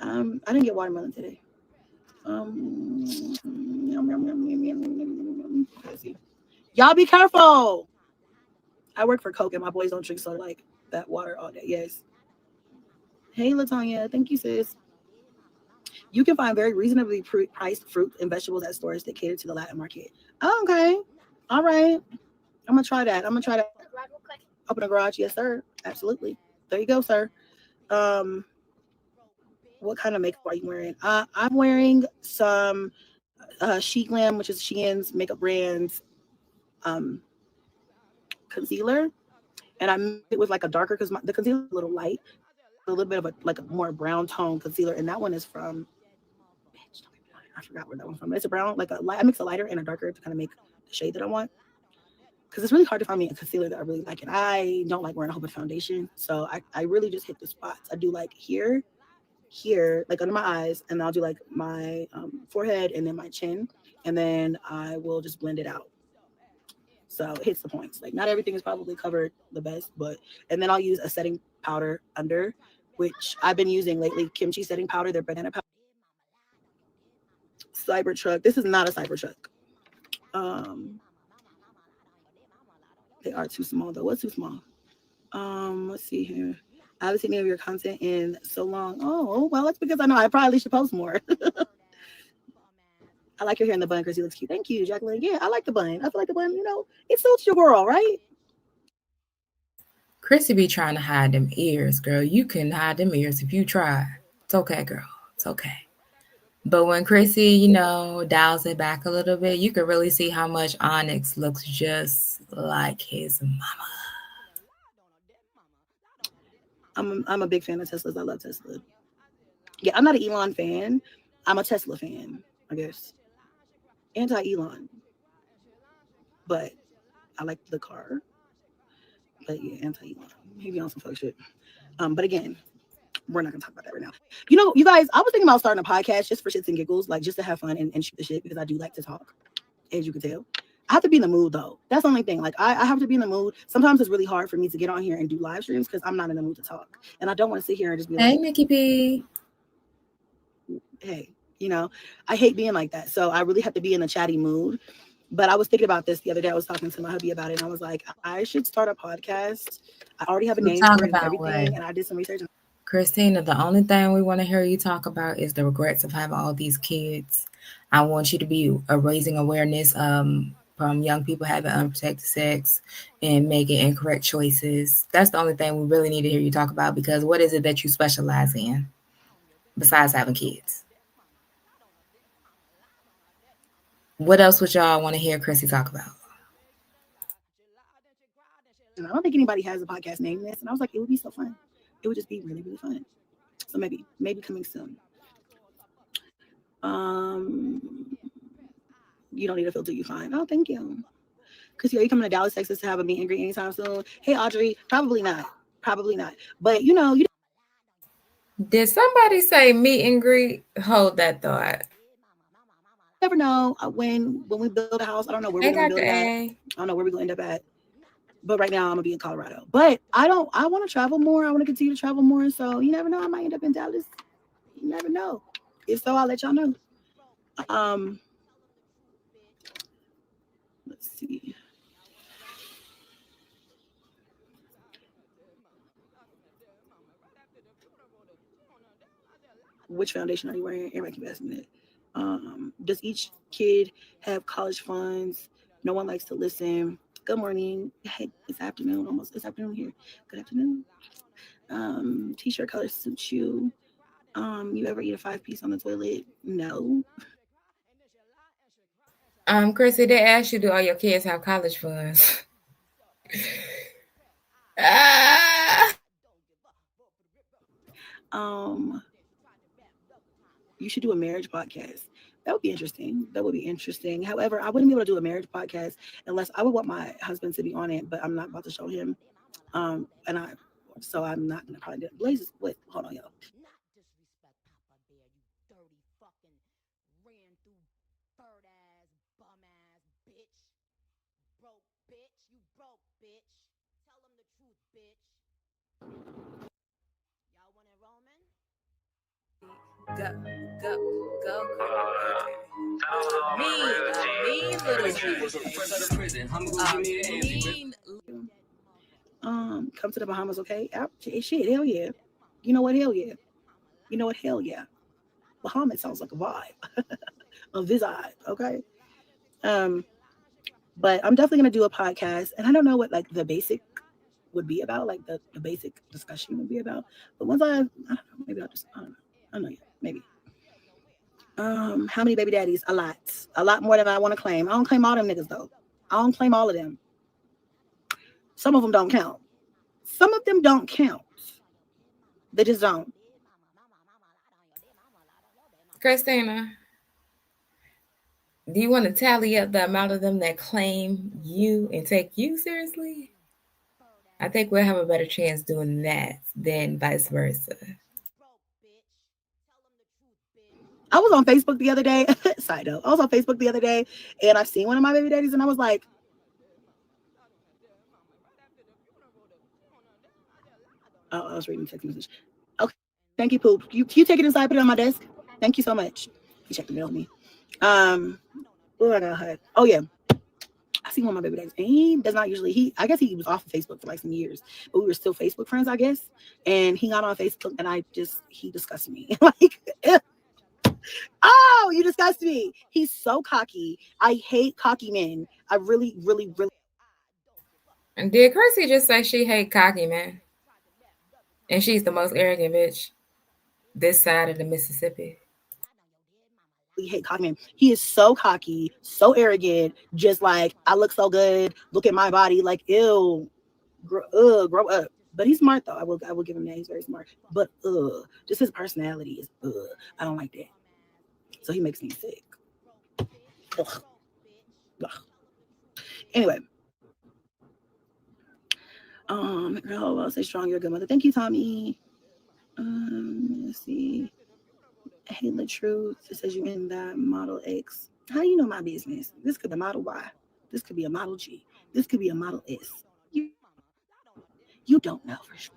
I didn't get watermelon today. Y'all be careful. I work for Coke and my boys don't drink soda like that water all day. Yes. Hey, LaTanya. Thank you, sis. You can find very reasonably priced fruit and vegetables at stores that cater to the Latin market. Oh, okay. All right. I'm going to try that. Open a garage. Yes, sir. Absolutely. There you go, sir. What kind of makeup are you wearing? I'm wearing some Chic Glam, which is Shein's makeup brand's concealer. And I mixed it with like a darker, because the concealer is a little light. A little bit of a more brown tone concealer. And that one is from... I forgot where that one's from. It's a brown, like I mix a lighter and a darker to kind of make the shade that I want. Because it's really hard to find me a concealer that I really like. And I don't like wearing a whole bunch of foundation. So I really just hit the spots. I do like here, like under my eyes. And I'll do like my forehead and then my chin. And then I will just blend it out. So it hits the points. Like not everything is probably covered the best. And then I'll use a setting powder under, which I've been using lately. Kimchi setting powder, their banana powder. Cybertruck. This is not a Cybertruck. They are too small though. What's too small? Let's see here. I haven't seen any of your content in so long. Oh, well, that's because I know I probably should post more. I like your hair in the bun, Chrissy. Looks cute. Thank you, Jacqueline. Yeah, I like the bun. I feel like the bun, it suits your girl, right? Chrissy be trying to hide them ears, girl. You can hide them ears if you try. It's okay, girl. It's okay. But when Chrissy, dials it back a little bit, you can really see how much Onyx looks just like his mama. I'm a big fan of Teslas. I love Tesla. Yeah, I'm not an Elon fan. I'm a Tesla fan, I guess. Anti-Elon. But I like the car. But yeah, anti-Elon. Maybe on some fuck shit. But again, we're not gonna talk about that right now. You guys, I was thinking about starting a podcast just for shits and giggles, like just to have fun and shoot the shit, because I do like to talk, as you can tell. I have to be in the mood though. That's the only thing. Like I have to be in the mood. Sometimes it's really hard for me to get on here and do live streams because I'm not in the mood to talk. And I don't want to sit here and just be like, hey, Mickey B. Hey, I hate being like that. So I really have to be in a chatty mood. But I was thinking about this the other day. I was talking to my hubby about it. And I was like, I should start a podcast. I already have a name for it and everything. And I did some research. Christina, the only thing we want to hear you talk about is the regrets of having all these kids. I want you to be raising awareness from young people having unprotected sex and making incorrect choices. That's the only thing we really need to hear you talk about, because what is it that you specialize in besides having kids? What else would y'all want to hear Chrissy talk about? And I don't think anybody has a podcast named this. And I was like, it would be so fun. It would just be really, really fun. So maybe coming soon. You don't need a filter, you fine. Oh, thank you. Chrissy, are you coming to Dallas, Texas to have a meet and greet anytime soon? Hey, Audrey, probably not. But you Did somebody say meet and greet? Hold that thought. never know. When we build a house, I don't know where we're going to build it at. I don't know where we're going to end up at. But right now I'm going to be in Colorado. But I want to travel more. I want to continue to travel more. So you never know. I might end up in Dallas. You never know. If so, I'll let y'all know. Let's see. Which foundation are you wearing? Everybody keep asking that. Does each kid have college funds? No one likes to listen. Good morning. Hey, it's afternoon almost. It's afternoon here. Good afternoon. T-shirt color suits you. You ever eat a 5-piece on the toilet? No. Chrissy, they asked you, do all your kids have college funds? You should do a marriage podcast. That would be interesting. However, I wouldn't be able to do a marriage podcast unless I would want my husband to be on it, but I'm not about to show him. So I'm not gonna probably do it. Blazes, wait, hold on, y'all. Go. Come to the Bahamas, okay? Shit, hell yeah. You know what? Hell yeah. Bahamut sounds like a vibe, a vibe. Okay. But I'm definitely gonna do a podcast, and I don't know what like the basic would be about, like the basic discussion would be about. But once I don't know, maybe I'll just I don't know yet, maybe. How many baby daddies? A lot more than I want to claim. I don't claim all them niggas though. I don't claim all of them. Some of them don't count. Some of them don't count. They just don't. Christina, do you want to tally up the amount of them that claim you and take you seriously? I think we'll have a better chance doing that than vice versa. I was on Facebook the other day. Side note, I was on Facebook the other day, and I seen one of my baby daddies, and I was like, oh, I was reading the text message. Okay, thank you, Poop. You take it inside, put it on my desk. Thank you so much. You checked the mail with me. Oh, I got hot. Oh yeah, I seen one of my baby daddies, and he does not usually. I guess he was off of Facebook for like some years, but we were still Facebook friends, I guess. And he got on Facebook, and he disgusted me. Like, oh, you disgust me. He's so cocky. I hate cocky men. I really, really, really. And did Chrissy just say she hate cocky men? And she's the most arrogant bitch this side of the Mississippi. We hate cocky men. He is so cocky, so arrogant, just like, I look so good. Look at my body. Like, ew, grow up. But he's smart though. I will give him that. He's very smart. But just his personality is I don't like that. So he makes me sick. Ugh. Anyway. I'll say strong, you're a good mother. Thank you, Tommy. Let's see. Hate the truth. It says you in that Model X. How do you know my business? This could be a Model Y. This could be a Model G. This could be a Model S. You don't know for sure.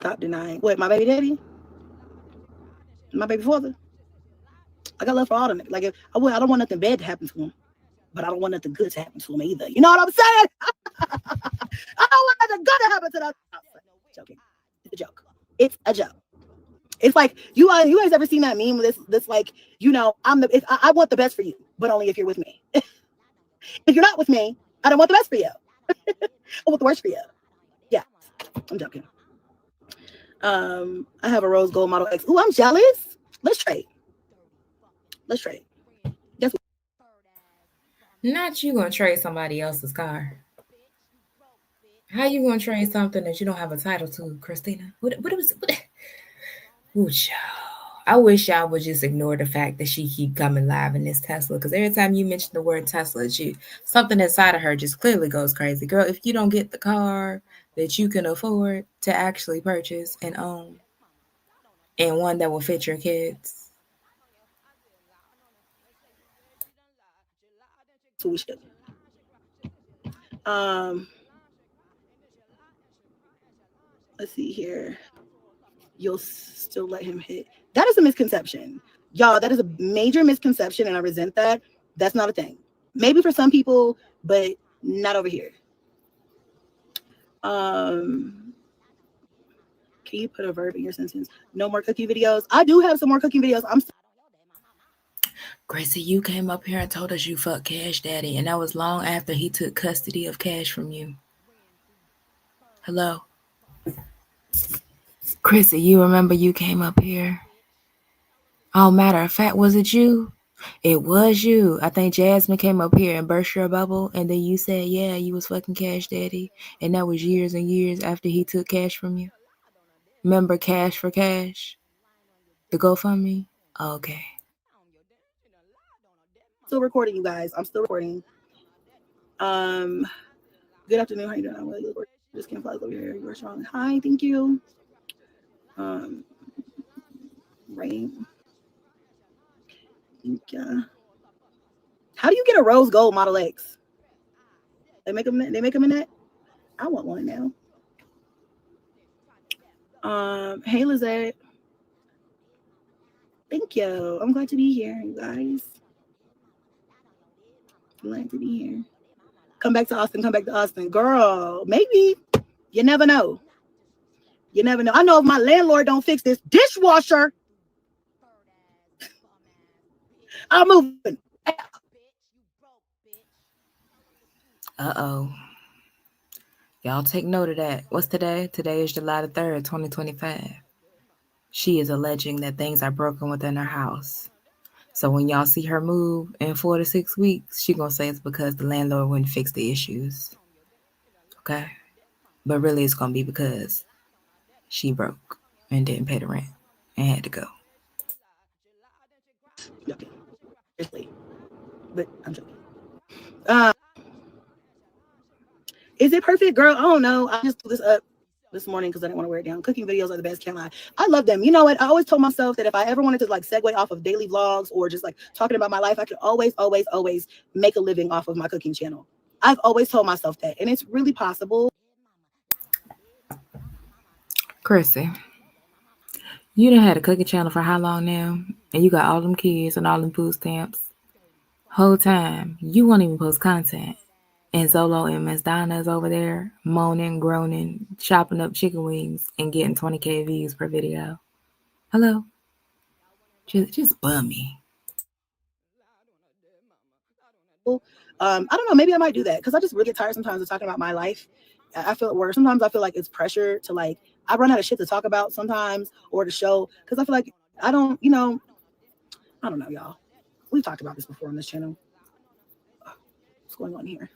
Stop denying. What, my baby daddy? My baby father? I got love for all of them. Like, if I don't want nothing bad to happen to him, but I don't want nothing good to happen to him either. You know what I'm saying? I don't want nothing good to happen to them. Joking. It's a joke. It's a joke. It's like, you guys ever seen that meme with this like, you know, I want the best for you, but only if you're with me. If you're not with me, I don't want the best for you. I want the worst for you. Yeah, I'm joking. I have a rose gold Model X. Ooh, I'm jealous. Let's trade. Guess what? Not you gonna trade somebody else's car. How you gonna trade something that you don't have a title to, Christina? What? Ooh, child. I wish y'all would just ignore the fact that she keep coming live in this Tesla, because every time you mention the word Tesla, something inside of her just clearly goes crazy. Girl, if you don't get the car that you can afford to actually purchase and own, and one that will fit your kids. So we should. Let's see here. You'll still let him hit. That is a misconception. Y'all, that is a major misconception, and I resent that. That's not a thing. Maybe for some people, but not over here. Can you put a verb in your sentence? No more cooking videos. I do have some more cooking videos. Chrissy, you came up here and told us you fucked Cash Daddy, and that was long after he took custody of Cash from you. Hello? Chrissy, you remember you came up here? Oh, matter of fact, was it you? It was you. I think Jasmine came up here and burst your bubble, and then you said, yeah, you was fucking Cash Daddy, and that was years and years after he took Cash from you. Remember Cash for Cash? The GoFundMe? Oh, okay. Still recording, you guys. I'm still recording. Good afternoon. How you doing? I'm really good. Just can't fly over here. You are strong. Hi, thank you. Right. Yeah. How do you get a rose gold Model X? They make them in that? I want one now. Hey Lizette. Thank you. I'm glad to be here, you guys. Glad to be here. Come back to Austin. Girl, maybe. You never know. You never know. I know if my landlord don't fix this dishwasher, I'm moving. Uh-oh. Y'all take note of that. What's today? Today is July the 3rd, 2025. She is alleging that things are broken within her house. So when y'all see her move in 4 to 6 weeks, she gonna say it's because the landlord wouldn't fix the issues. Okay? But really it's gonna be because she broke and didn't pay the rent and had to go. Okay. Seriously. But I'm joking. Is it perfect, girl? I don't know. I just threw this up this morning because I didn't want to wear it down. Cooking videos are the best, can't lie. I love them. You know what? I always told myself that if I ever wanted to like segue off of daily vlogs or just like talking about my life, I could always make a living off of my cooking channel. I've always told myself that, and it's really possible. Chrissy, you done had a cooking channel for how long now? And you got all them kids and all them food stamps. Whole time, you won't even post content. And Zolo and Miss Donna is over there moaning, groaning, chopping up chicken wings and getting 20K views per video. Hello? Just bum me. I don't know. Maybe I might do that because I just really get tired sometimes of talking about my life. I feel it worse. Sometimes I feel like it's pressure to like, I run out of shit to talk about sometimes or to show because I feel like I don't know, y'all. We've talked about this before on this channel. What's going on here?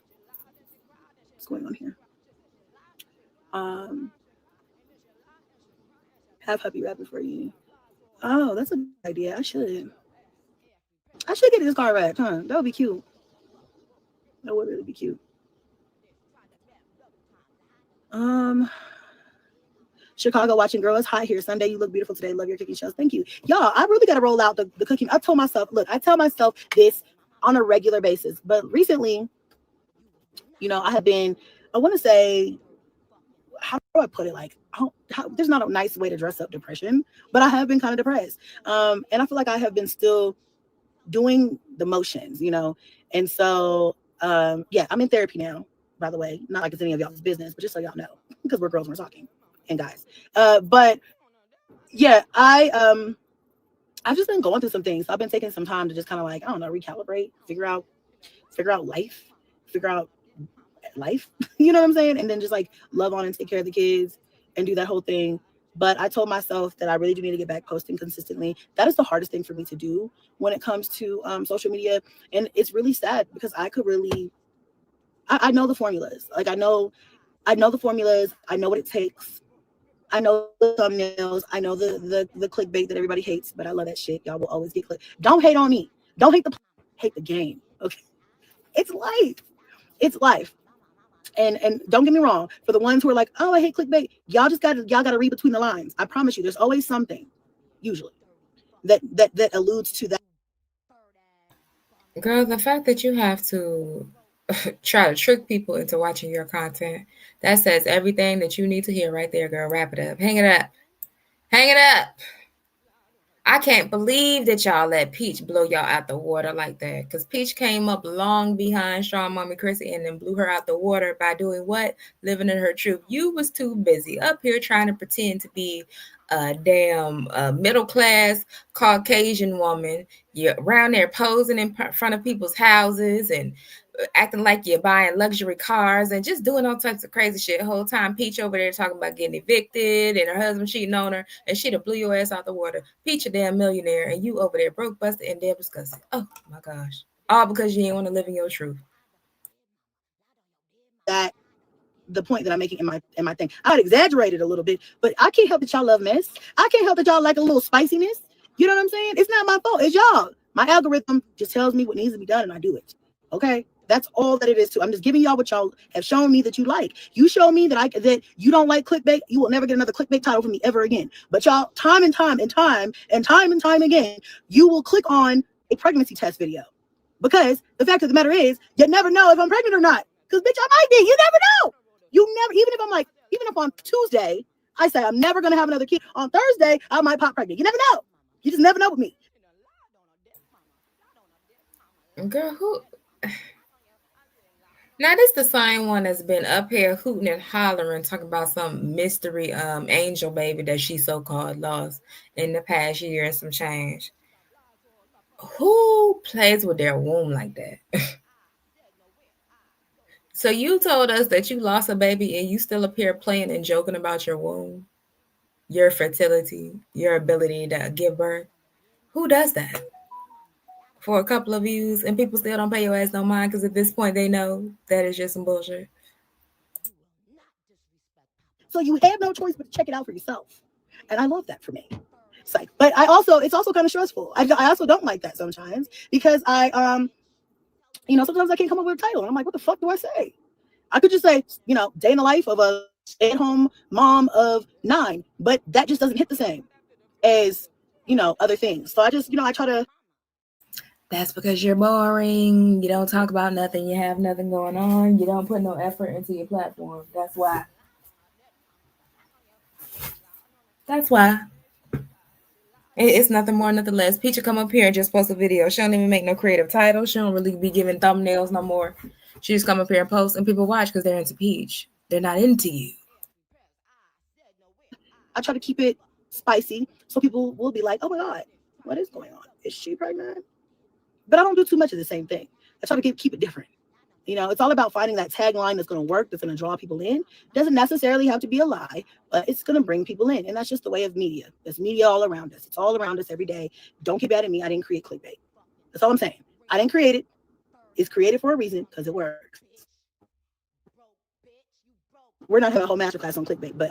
Have Hubby wrap it for you. Oh, that's a good idea. I should get this car wrapped, huh? That would be cute. That would really be cute. Chicago watching girl, it's hot here. Sunday, you look beautiful today. Love your cooking shows. Thank you. Y'all, I really got to roll out the cooking. I told myself, look, I tell myself this on a regular basis. But recently, you know, I have been, I want to say, how do I put it? Like, there's not a nice way to dress up depression, but I have been kind of depressed. And I feel like I have been still doing the motions, you know? And so, yeah, I'm in therapy now, by the way. Not like it's any of y'all's business, but just so y'all know, because we're girls and we're talking. And guys, but yeah, I've just been going through some things. So I've been taking some time to just kind of like, I don't know, recalibrate, figure out life, you know what I'm saying? And then just like love on and take care of the kids and do that whole thing. But I told myself that I really do need to get back posting consistently. That is the hardest thing for me to do when it comes to social media. And it's really sad because I could really, I know the formulas. Like I know the formulas. I know what it takes. I know the thumbnails. I know the clickbait that everybody hates, but I love that shit. Y'all will always get clicked. Don't hate on me. Don't hate the game. Okay. It's life. And don't get me wrong. For the ones who are like, oh, I hate clickbait, y'all gotta read between the lines. I promise you, there's always something, usually, that alludes to that. Girl, the fact that you have to try to trick people into watching your content, that says everything that you need to hear right there, girl. Wrap it up. Hang it up. I can't believe that y'all let Peach blow y'all out the water like that. Because Peach came up long behind StrongMommy Chrissy and then blew her out the water by doing what? Living in her truth. You was too busy up here trying to pretend to be a damn middle-class Caucasian woman. You're around there posing in front of people's houses and acting like you're buying luxury cars and just doing all types of crazy shit. The whole time Peach over there talking about getting evicted and her husband cheating on her, and she'd have blew your ass out the water. Peach a damn millionaire and you over there broke, busted, and damn disgusting. Oh my gosh. All because you ain't want to live in your truth. That the point that I'm making in my thing. I exaggerated a little bit, but I can't help that y'all love mess. I can't help that y'all like a little spiciness. You know what I'm saying? It's not my fault. It's y'all. My algorithm just tells me what needs to be done and I do it. Okay? That's all that it is too. I'm just giving y'all what y'all have shown me that you like. You show me that you don't like clickbait. You will never get another clickbait title from me ever again. But y'all, time and time again, you will click on a pregnancy test video. Because the fact of the matter is, you never know if I'm pregnant or not. Because bitch, I might be. You never know. Even if on Tuesday, I say I'm never gonna have another kid. On Thursday, I might pop pregnant. You never know. You just never know with me. Girl, who? Now this the same one that's been up here hooting and hollering, talking about some mystery angel baby that she so called lost in the past year and some change. Who plays with their womb like that? So you told us that you lost a baby and you still up here playing and joking about your womb, your fertility, your ability to give birth. Who does that? For a couple of views and people still don't pay your ass no mind because at this point they know that is just some bullshit. So you have no choice but to check it out for yourself. And I love that for me. It's like, but it's also kind of stressful. I also don't like that sometimes because sometimes I can't come up with a title. And I'm like, what the fuck do I say? I could just say, day in the life of a stay-at-home mom of 9, but that just doesn't hit the same as, other things. So I just, I try to. That's because you're boring. You don't talk about nothing. You have nothing going on. You don't put no effort into your platform. That's why. That's why. It's nothing more, nothing less. Peach will come up here and just post a video. She don't even make no creative title. She don't really be giving thumbnails no more. She just come up here and post, and people watch because they're into Peach. They're not into you. I try to keep it spicy so people will be like, oh my God, what is going on? Is she pregnant? But I don't do too much of the same thing. I try to keep it different. It's all about finding that tagline that's going to work, that's going to draw people in. It doesn't necessarily have to be a lie, but it's going to bring people in. And that's just the way of media. There's media all around us. It's all around us every day. Don't get mad at me. I didn't create clickbait. That's all I'm saying. I didn't create it. It's created for a reason because it works. We're not having a whole masterclass on clickbait, but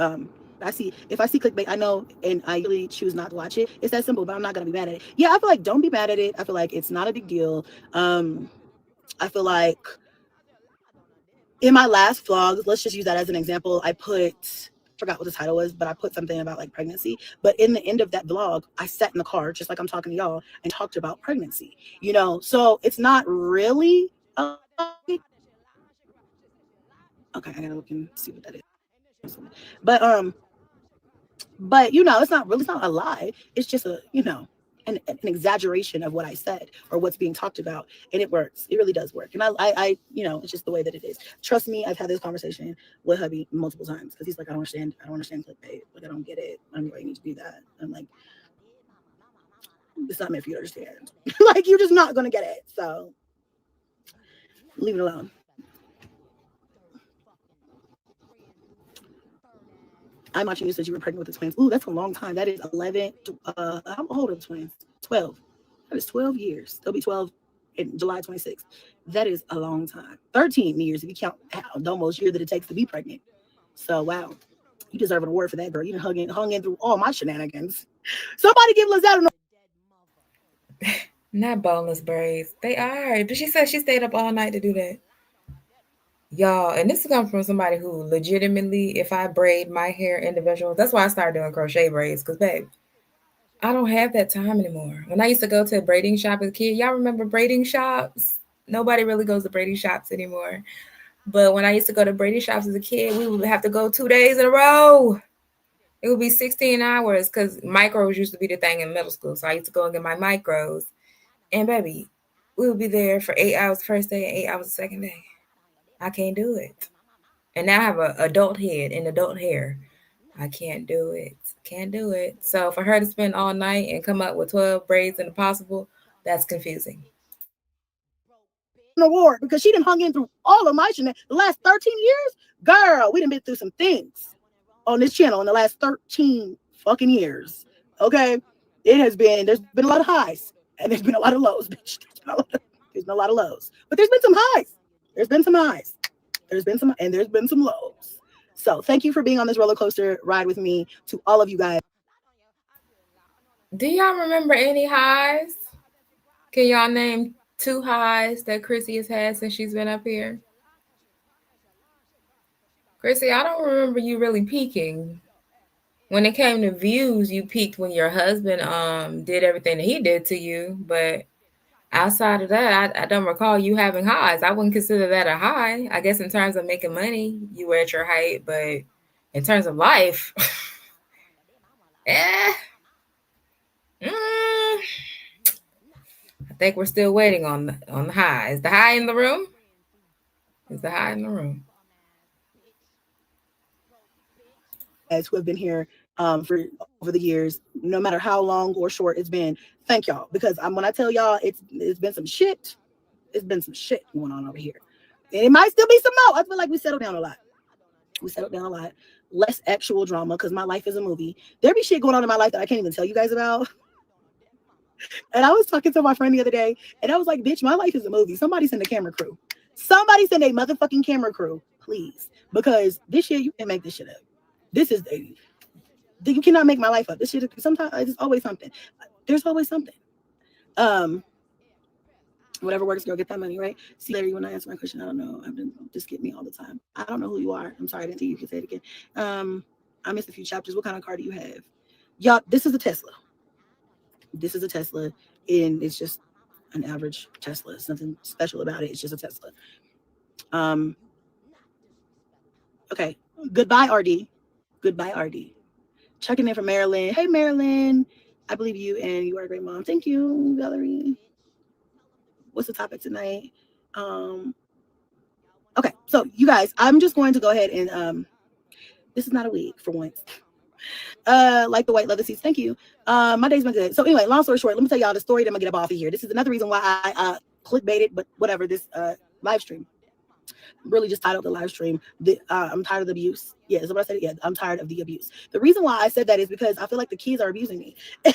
if I see clickbait, I know, and I really choose not to watch it. It's that simple, but I'm not going to be mad at it. Yeah, I feel like don't be mad at it. I feel like it's not a big deal. I feel like in my last vlog, let's just use that as an example. I forgot what the title was, but I put something about like pregnancy. But in the end of that vlog, I sat in the car, just like I'm talking to y'all, and talked about pregnancy, So it's not really, okay, I gotta look and see what that is. But it's not a lie. It's just an exaggeration of what I said or what's being talked about, and it works. It really does work. And I it's just the way that it is. Trust me, I've had this conversation with hubby multiple times because he's like, I don't understand clickbait. Like, I don't get it. I don't know why you need to do that. I'm like, it's not meant for you to understand. Like, you're just not gonna get it. So leave it alone. I'm watching you said you were pregnant with the twins. Ooh, that's a long time. That is 11. How old are the twins? 12. That is 12 years. They'll be 12 in July 26th. That is a long time. 13 years if you count the almost year that it takes to be pregnant. So, wow. You deserve an award for that, girl. You hung in through all my shenanigans. Somebody give Lizette an award. Not boneless braids. They are. But she said she stayed up all night to do that. Y'all, and this comes from somebody who legitimately, if I braid my hair individual, that's why I started doing crochet braids, because, babe, I don't have that time anymore. When I used to go to a braiding shop as a kid, y'all remember braiding shops? Nobody really goes to braiding shops anymore. But when I used to go to braiding shops as a kid, we would have to go 2 days in a row. It would be 16 hours because micros used to be the thing in middle school. So I used to go and get my micros. And, baby, we would be there for 8 hours the first day and 8 hours the second day. I can't do it. And now I have an adult head and adult hair. I can't do it. Can't do it. So for her to spend all night and come up with 12 braids and impossible, that's confusing. An award because she done hung in through all of my shenanigans. The last 13 years, girl, we done been through some things on this channel in the last 13 fucking years. Okay? There's been a lot of highs and there's been a lot of lows, bitch. There's been a lot of lows. But there's been some highs. There's been some highs. There's been some lows. So thank you for being on this roller coaster ride with me. To all of you guys. Do y'all remember any highs? Can y'all name 2 highs that Chrissy has had since she's been up here? Chrissy, I don't remember you really peaking. When it came to views, you peaked when your husband did everything that he did to you, but outside of that, I don't recall you having highs. I wouldn't consider that a high. I guess in terms of making money, you were at your height, but in terms of life, I think we're still waiting on the high. Is the high in the room? Is the high in the room? As who have been here for over the years, no matter how long or short it's been. Thank y'all, because when I tell y'all it's been some shit. It's been some shit going on over here, and it might still be some more. I feel like we settled down a lot. We settled down a lot. Less actual drama because my life is a movie. There be shit going on in my life that I can't even tell you guys about. And I was talking to my friend the other day, and I was like, bitch, my life is a movie. Somebody send a camera crew. Somebody send a motherfucking camera crew, please. Because this shit, you can't make this shit up. This is, you cannot make my life up. This shit, sometimes, there's always something. There's always something. Whatever works, girl, get that money, right? See you later. You want to answer my question? I don't know. I've been just get me all the time. I don't know who you are. I'm sorry, I didn't see you. You can say it again. I missed a few chapters. What kind of car do you have? Y'all, this is a Tesla. This is a Tesla, and it's just an average Tesla. It's nothing special about it. It's just a Tesla. Okay. Goodbye, RD. Goodbye, RD. Checking in from Maryland. Hey, Maryland. I believe you, and you are a great mom. Thank you, Valerie. What's the topic tonight? Okay, so you guys, I'm just going to go ahead and this is not a week for once. Like the white leather seats. Thank you. My day's been good. So anyway, long story short, let me tell y'all the story. Then I'm gonna get up off of here. This is another reason why I clickbaited, but whatever. This live stream. Really just titled the live stream. I'm tired of the abuse. Yeah, is that what I said? Yeah, I'm tired of the abuse. The reason why I said that is because I feel like the kids are abusing me, and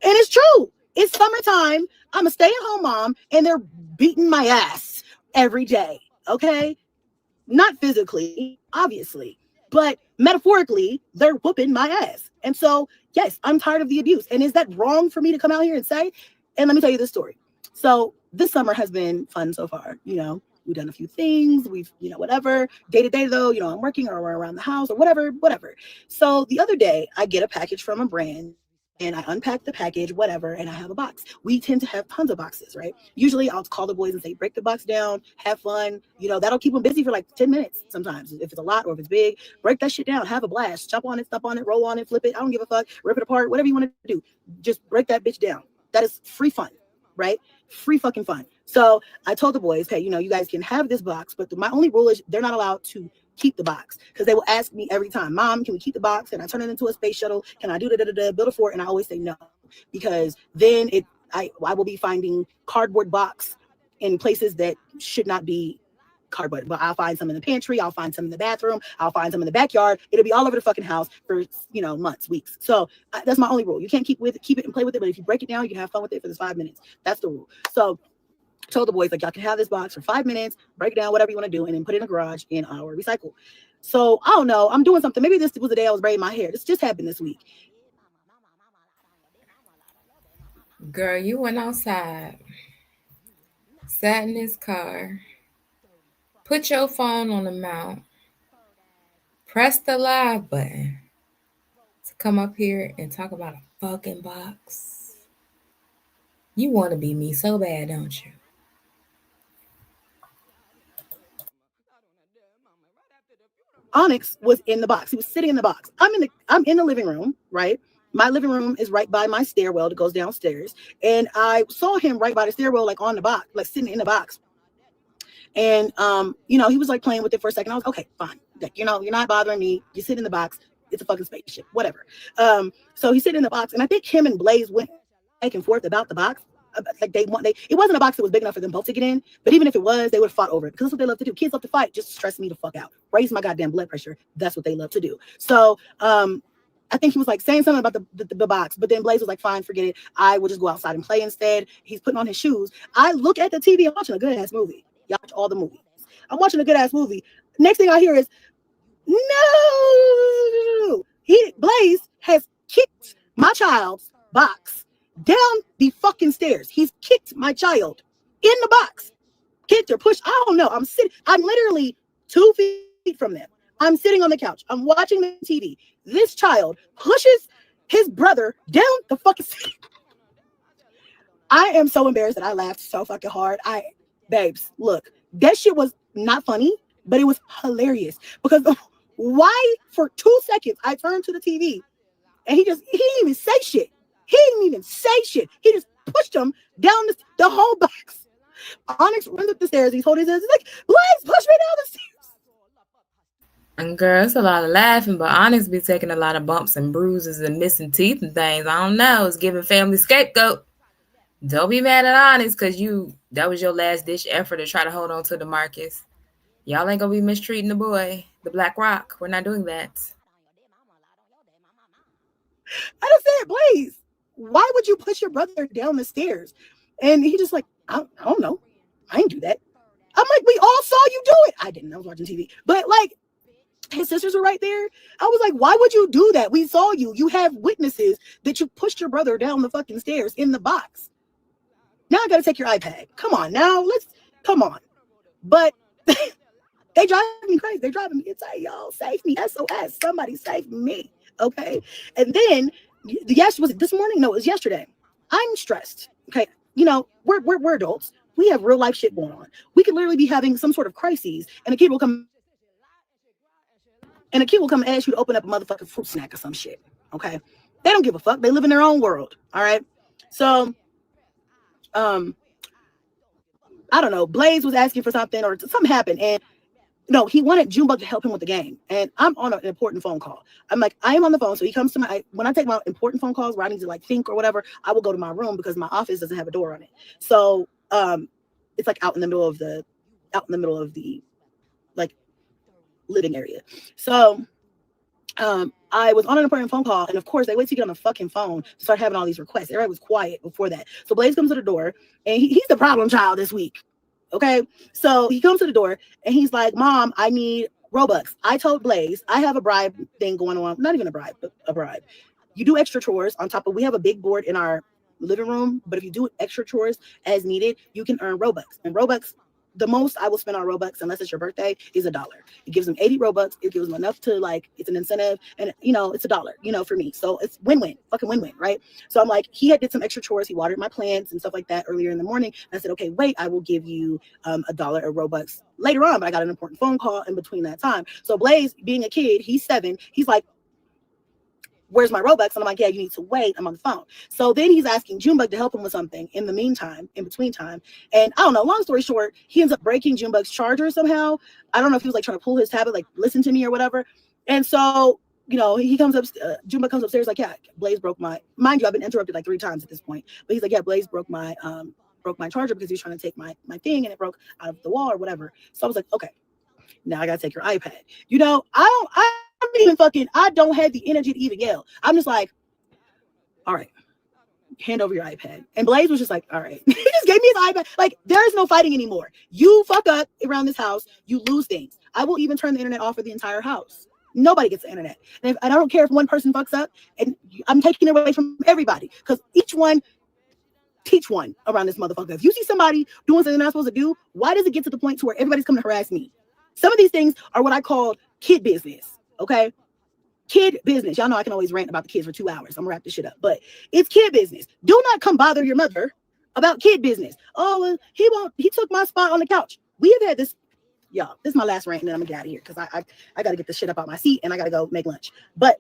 it's true. It's summertime. I'm a stay-at-home mom, and they're beating my ass every day. Okay, not physically, obviously, but metaphorically, they're whooping my ass. And so, yes, I'm tired of the abuse. And is that wrong for me to come out here and say? And let me tell you this story. So this summer has been fun so far. You know, we've done a few things. We've, you know, whatever. Day to day, though, you know, I'm working or around the house or whatever. So the other day, I get a package from a brand. And I unpack the package, whatever, and I have a box. We tend to have tons of boxes, right? Usually I'll call the boys and say, break the box down, have fun. You know, that'll keep them busy for like 10 minutes sometimes. If it's a lot or if it's big, break that shit down, have a blast, jump on it, step on it, roll on it, flip it. I don't give a fuck, rip it apart, whatever you want to do. Just break that bitch down. That is free fun, right? Free fucking fun. So I told the boys, hey, you know, you guys can have this box, but my only rule is they're not allowed to keep the box, because they will ask me every time, Mom, can we keep the box? Can I turn it into a space shuttle? Can I do build a fort? And I always say no, because then I will be finding cardboard box in places that should not be cardboard. But I'll find some in the pantry, I'll find some in the bathroom, I'll find some in the backyard. It'll be all over the fucking house for, you know, months, weeks. So that's my only rule. You can't keep it and play with it, but if you break it down, you can have fun with it for this 5 minutes. That's the rule. So told the boys, like, y'all can have this box for 5 minutes, break it down, whatever you want to do, and then put it in the garage in our recycle. So I don't know, I'm doing something. Maybe this was the day I was braiding my hair. This just happened this week. Girl, you went outside, sat in this car, put your phone on the mount, press the live button to come up here and talk about a fucking box. You want to be me so bad, don't you? Onyx was in the box. He was sitting in the box. I'm in the living room, right? My living room is right by my stairwell that goes downstairs. And I saw him right by the stairwell, like on the box, like sitting in the box. And, you know, he was like playing with it for a second. I was okay, fine. Like, you know, you're not bothering me. You sit in the box. It's a fucking spaceship, whatever. So he sit in the box, and I think him and Blaze went back and forth about the box. Like it wasn't a box that was big enough for them both to get in, but even if it was, they would have fought over it, because that's what they love to do. Kids love to fight, just stress me the fuck out, raise my goddamn blood pressure. That's what they love to do. So I think he was like saying something about the box, but then Blaze was like, fine, forget it, I will just go outside and play instead. He's putting on his shoes. I look at the TV, I'm watching a good ass movie. Y'all watch all the movies. I'm watching a good ass movie. Next thing I hear is, no, Blaze has kicked my child's box down the fucking stairs. He's kicked my child in the box, kicked or pushed. I don't know. I'm literally 2 feet from them. I'm sitting on the couch. I'm watching the TV. This child pushes his brother down the fucking stairs. I am so embarrassed that I laughed so fucking hard. Babes, look, that shit was not funny, but it was hilarious, because why for 2 seconds I turned to the TV and he didn't even say shit. He didn't even say shit. He just pushed him down the whole box. Onyx runs up the stairs. He's holding his hands. He's like, Blaze, push me down the stairs. And girl, it's a lot of laughing, but Onyx be taking a lot of bumps and bruises and missing teeth and things. I don't know. It's giving family scapegoat. Don't be mad at Onyx because that was your last ditch effort to try to hold on to the Marcus. Y'all ain't gonna be mistreating the boy, the Black Rock. We're not doing that. I just said, Blaze, why would you push your brother down the stairs? And he just like, I don't know. I didn't do that. I'm like, we all saw you do it. I didn't. I was watching TV. But like, his sisters were right there. I was like, why would you do that? We saw you. You have witnesses that you pushed your brother down the fucking stairs in the box. Now I got to take your iPad. Come on now. Come on. But they drive me crazy. They're driving me insane. Y'all save me. SOS. Somebody save me. Okay. And then, yes, was it this morning? No, it was yesterday. I'm stressed. Okay. You know, we're adults. We have real life shit going on. We could literally be having some sort of crises, and a kid will come and ask you to open up a motherfucking fruit snack or some shit. Okay. They don't give a fuck. They live in their own world. All right. So, I don't know. Blaze was asking for something or something happened. And no, he wanted Junebug to help him with the game. And I'm on an important phone call. I'm like, I am on the phone. So he comes to when I take my important phone calls where I need to like think or whatever, I will go to my room because my office doesn't have a door on it. So, it's like out in the middle of the like living area. So, I was on an important phone call, and of course, they wait to get on the fucking phone to start having all these requests. Everybody was quiet before that. So Blaze comes to the door, and he's the problem child this week. Okay, so he comes to the door, and he's like, Mom, I need Robux. I told Blaze, I have a bribe thing going on. Not even a bribe, but a bribe. You do extra chores on top of, we have a big board in our living room, but if you do extra chores as needed, you can earn Robux. And Robux, the most I will spend on Robux, unless it's your birthday, is $1. It gives them 80 Robux. It gives them enough to like, it's an incentive, and you know, it's $1, you know, for me. So it's win-win, fucking win-win, right? So I'm like, he had did some extra chores. He watered my plants and stuff like that earlier in the morning. And I said, okay, wait, I will give you $1 of Robux later on. But I got an important phone call in between that time. So Blaze, being a kid, he's 7. He's like, where's my Robux? And I'm like, yeah, you need to wait. I'm on the phone. So then he's asking Junebug to help him with something in the meantime, in between time. And I don't know, long story short, he ends up breaking Junebug's charger somehow. I don't know if he was like trying to pull his tablet, like listen to me or whatever. And so, you know, he comes up, Junebug comes upstairs like, yeah, Blaze broke mind you, I've been interrupted like 3 times at this point. But he's like, yeah, Blaze broke my charger because he was trying to take my thing and it broke out of the wall or whatever. So I was like, okay, now I got to take your iPad. You know, I don't have the energy to even yell. I'm just like, all right, hand over your iPad. And Blaze was just like, all right. He just gave me his iPad. Like, there is no fighting anymore. You fuck up around this house, you lose things. I will even turn the internet off for the entire house. Nobody gets the internet. And I don't care if one person fucks up, and I'm taking it away from everybody because each one teach one around this motherfucker. If you see somebody doing something they're not supposed to do, why does it get to the point to where everybody's coming to harass me? Some of these things are what I call kid business. Okay, kid business. Y'all know I can always rant about the kids for 2 hours. I'm gonna wrap this shit up, but it's kid business. Do not come bother your mother about kid business. Oh, well, he took my spot on the couch. We have had this, y'all. This is my last rant, and then I'm gonna get out of here because I gotta get this shit up out my seat and I gotta go make lunch. But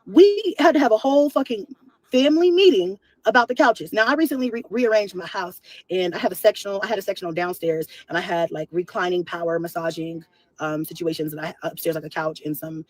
we had to have a whole fucking family meeting about the couches. Now, I recently rearranged my house, and I had a sectional downstairs, and I had like reclining power massaging situations, and I had upstairs like a couch and some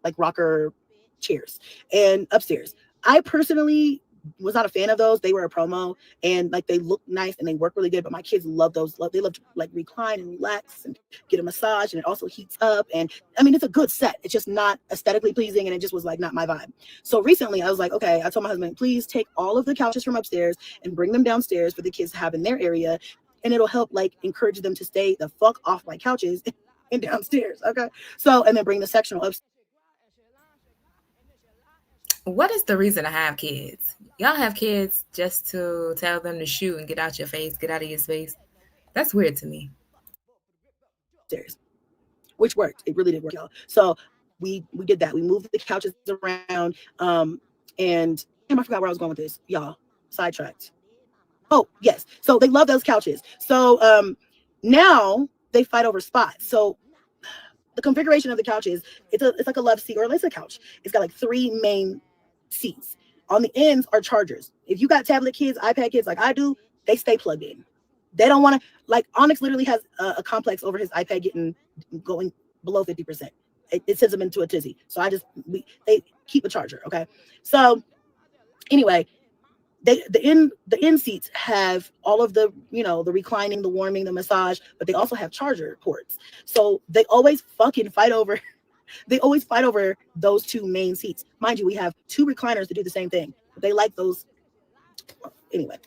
like rocker chairs. And upstairs, I personally was not a fan of those. They were a promo, and like they look nice and they work really good, but my kids love those. They love to like recline and relax and get a massage, and it also heats up. And I mean, it's a good set. It's just not aesthetically pleasing, and it just was like not my vibe. So recently I was like, okay, I told my husband, please take all of the couches from upstairs and bring them downstairs for the kids to have in their area, and it'll help like encourage them to stay the fuck off my couches and downstairs. Okay, so and then bring the sectional upstairs. What is the reason to have kids? Y'all have kids just to tell them to shoot and get out your face, get out of your space. That's weird to me. Which worked. It really did work, y'all. So we did that. We moved the couches around. And I forgot where I was going with this, y'all. Sidetracked. Oh, yes. So they love those couches. So now they fight over spots. So the configuration of the couches, it's like a love seat, or it's a couch. It's got like 3 main seats. On the ends are chargers. If you got tablet kids, iPad kids like I do, they stay plugged in. They don't want to, like, Onyx literally has a complex over his iPad going below 50%. It sends him into a tizzy. So they keep a charger. Okay. So anyway, the end seats have all of the, the reclining, the warming, the massage, but they also have charger ports. So they always fucking fight over those two main seats. Mind you, we have two recliners to do the same thing. But they like those anyway.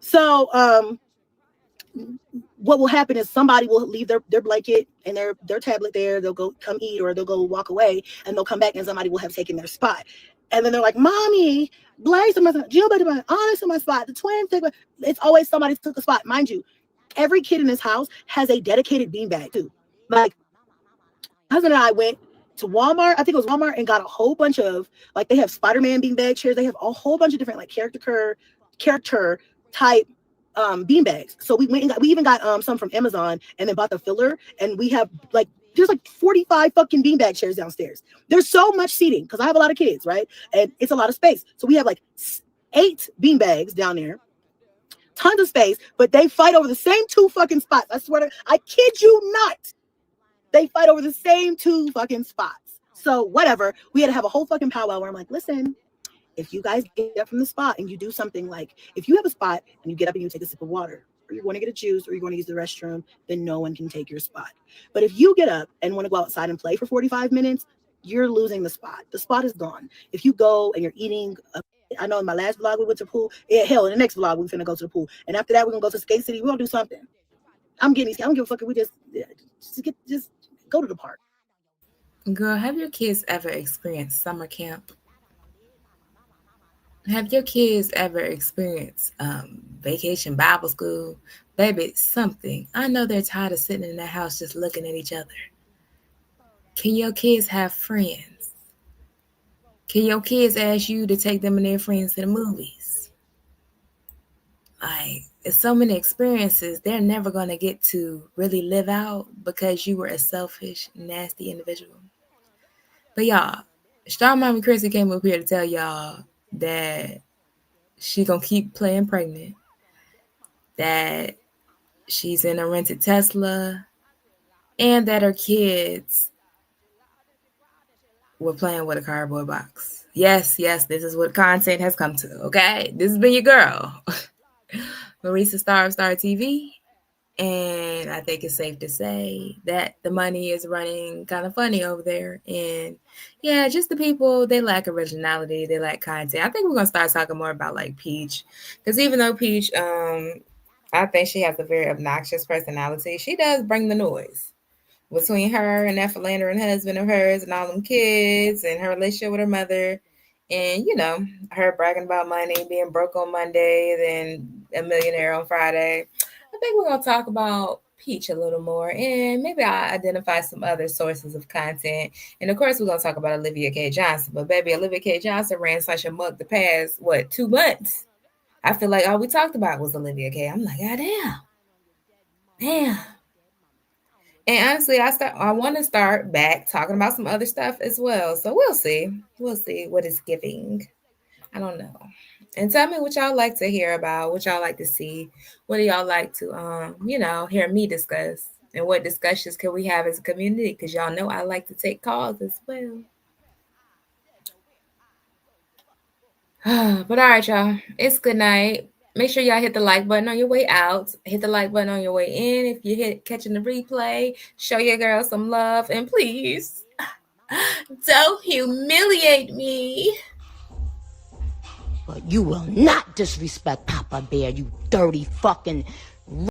So what will happen is somebody will leave their blanket and their tablet there. They'll go come eat, or they'll go walk away, and they'll come back and somebody will have taken their spot. And then they're like, "Mommy, Blaze on my spot, Jill, Honest on my spot, the twins take my." It's always somebody took a spot. Mind you, every kid in this house has a dedicated beanbag too. Like, my husband and I went to Walmart, I think it was Walmart, and got a whole bunch of, like, they have Spider-Man beanbag chairs. They have a whole bunch of different, like, character type beanbags. So we even got some from Amazon, and then bought the filler, and we have, like, there's like 45 fucking beanbag chairs downstairs. There's so much seating because I have a lot of kids, right? And it's a lot of space. So we have like 8 beanbags down there, tons of space, but they fight over the same 2 fucking spots. I swear I kid you not. They fight over the same 2 fucking spots. So whatever. We had to have a whole fucking powwow where I'm like, listen, if you guys get up from the spot and you do something, like, if you have a spot and you get up and you take a sip of water, or you're going to get a juice, or you're going to use the restroom, then no one can take your spot. But if you get up and want to go outside and play for 45 minutes, you're losing the spot. The spot is gone. If you go and you're eating, I know in my last vlog we went to the pool. Yeah, hell, in the next vlog we're finna go to the pool. And after that we're gonna go to Skate City. We're gonna do something. I don't give a fuck if we just go to the park. Girl, have your kids ever experienced summer camp? Have your kids ever experienced vacation Bible school? Baby, something. I know they're tired of sitting in the house just looking at each other. Can your kids have friends? Can your kids ask you to take them and their friends to the movies? Like, it's so many experiences they're never going to get to really live out because you were a selfish, nasty individual. But y'all, StrongMommy Chrissy came up here to tell y'all that she gonna keep playing pregnant, that she's in a rented Tesla, and that her kids were playing with a cardboard box. Yes, this is what content has come to, okay? This has been your girl, Marisa Star of Star TV, and I think it's safe to say that the money is running kind of funny over there. And yeah, just the people, they lack originality, they lack content. I think we're gonna start talking more about like Peach, because even though Peach, I think she has a very obnoxious personality, she does bring the noise between her and that philandering husband of hers and all them kids and her relationship with her mother. And, her bragging about money, being broke on Monday, then a millionaire on Friday. I think we're going to talk about Peach a little more, and maybe I'll identify some other sources of content. And of course, we're going to talk about Olivia K. Johnson. But baby, Olivia K. Johnson ran such a muck the past, 2 months? I feel like all we talked about was Olivia K. I'm like, God damn. And honestly, I want to start back talking about some other stuff as well. So we'll see. We'll see what it's giving. I don't know. And tell me what y'all like to hear about, what y'all like to see. What do y'all like to, hear me discuss? And what discussions can we have as a community? Because y'all know I like to take calls as well. But all right, y'all. It's good night. Make sure y'all hit the like button on your way out. Hit the like button on your way in. If you're catching the replay, show your girl some love. And please, don't humiliate me. But you will not disrespect Papa Bear, you dirty fucking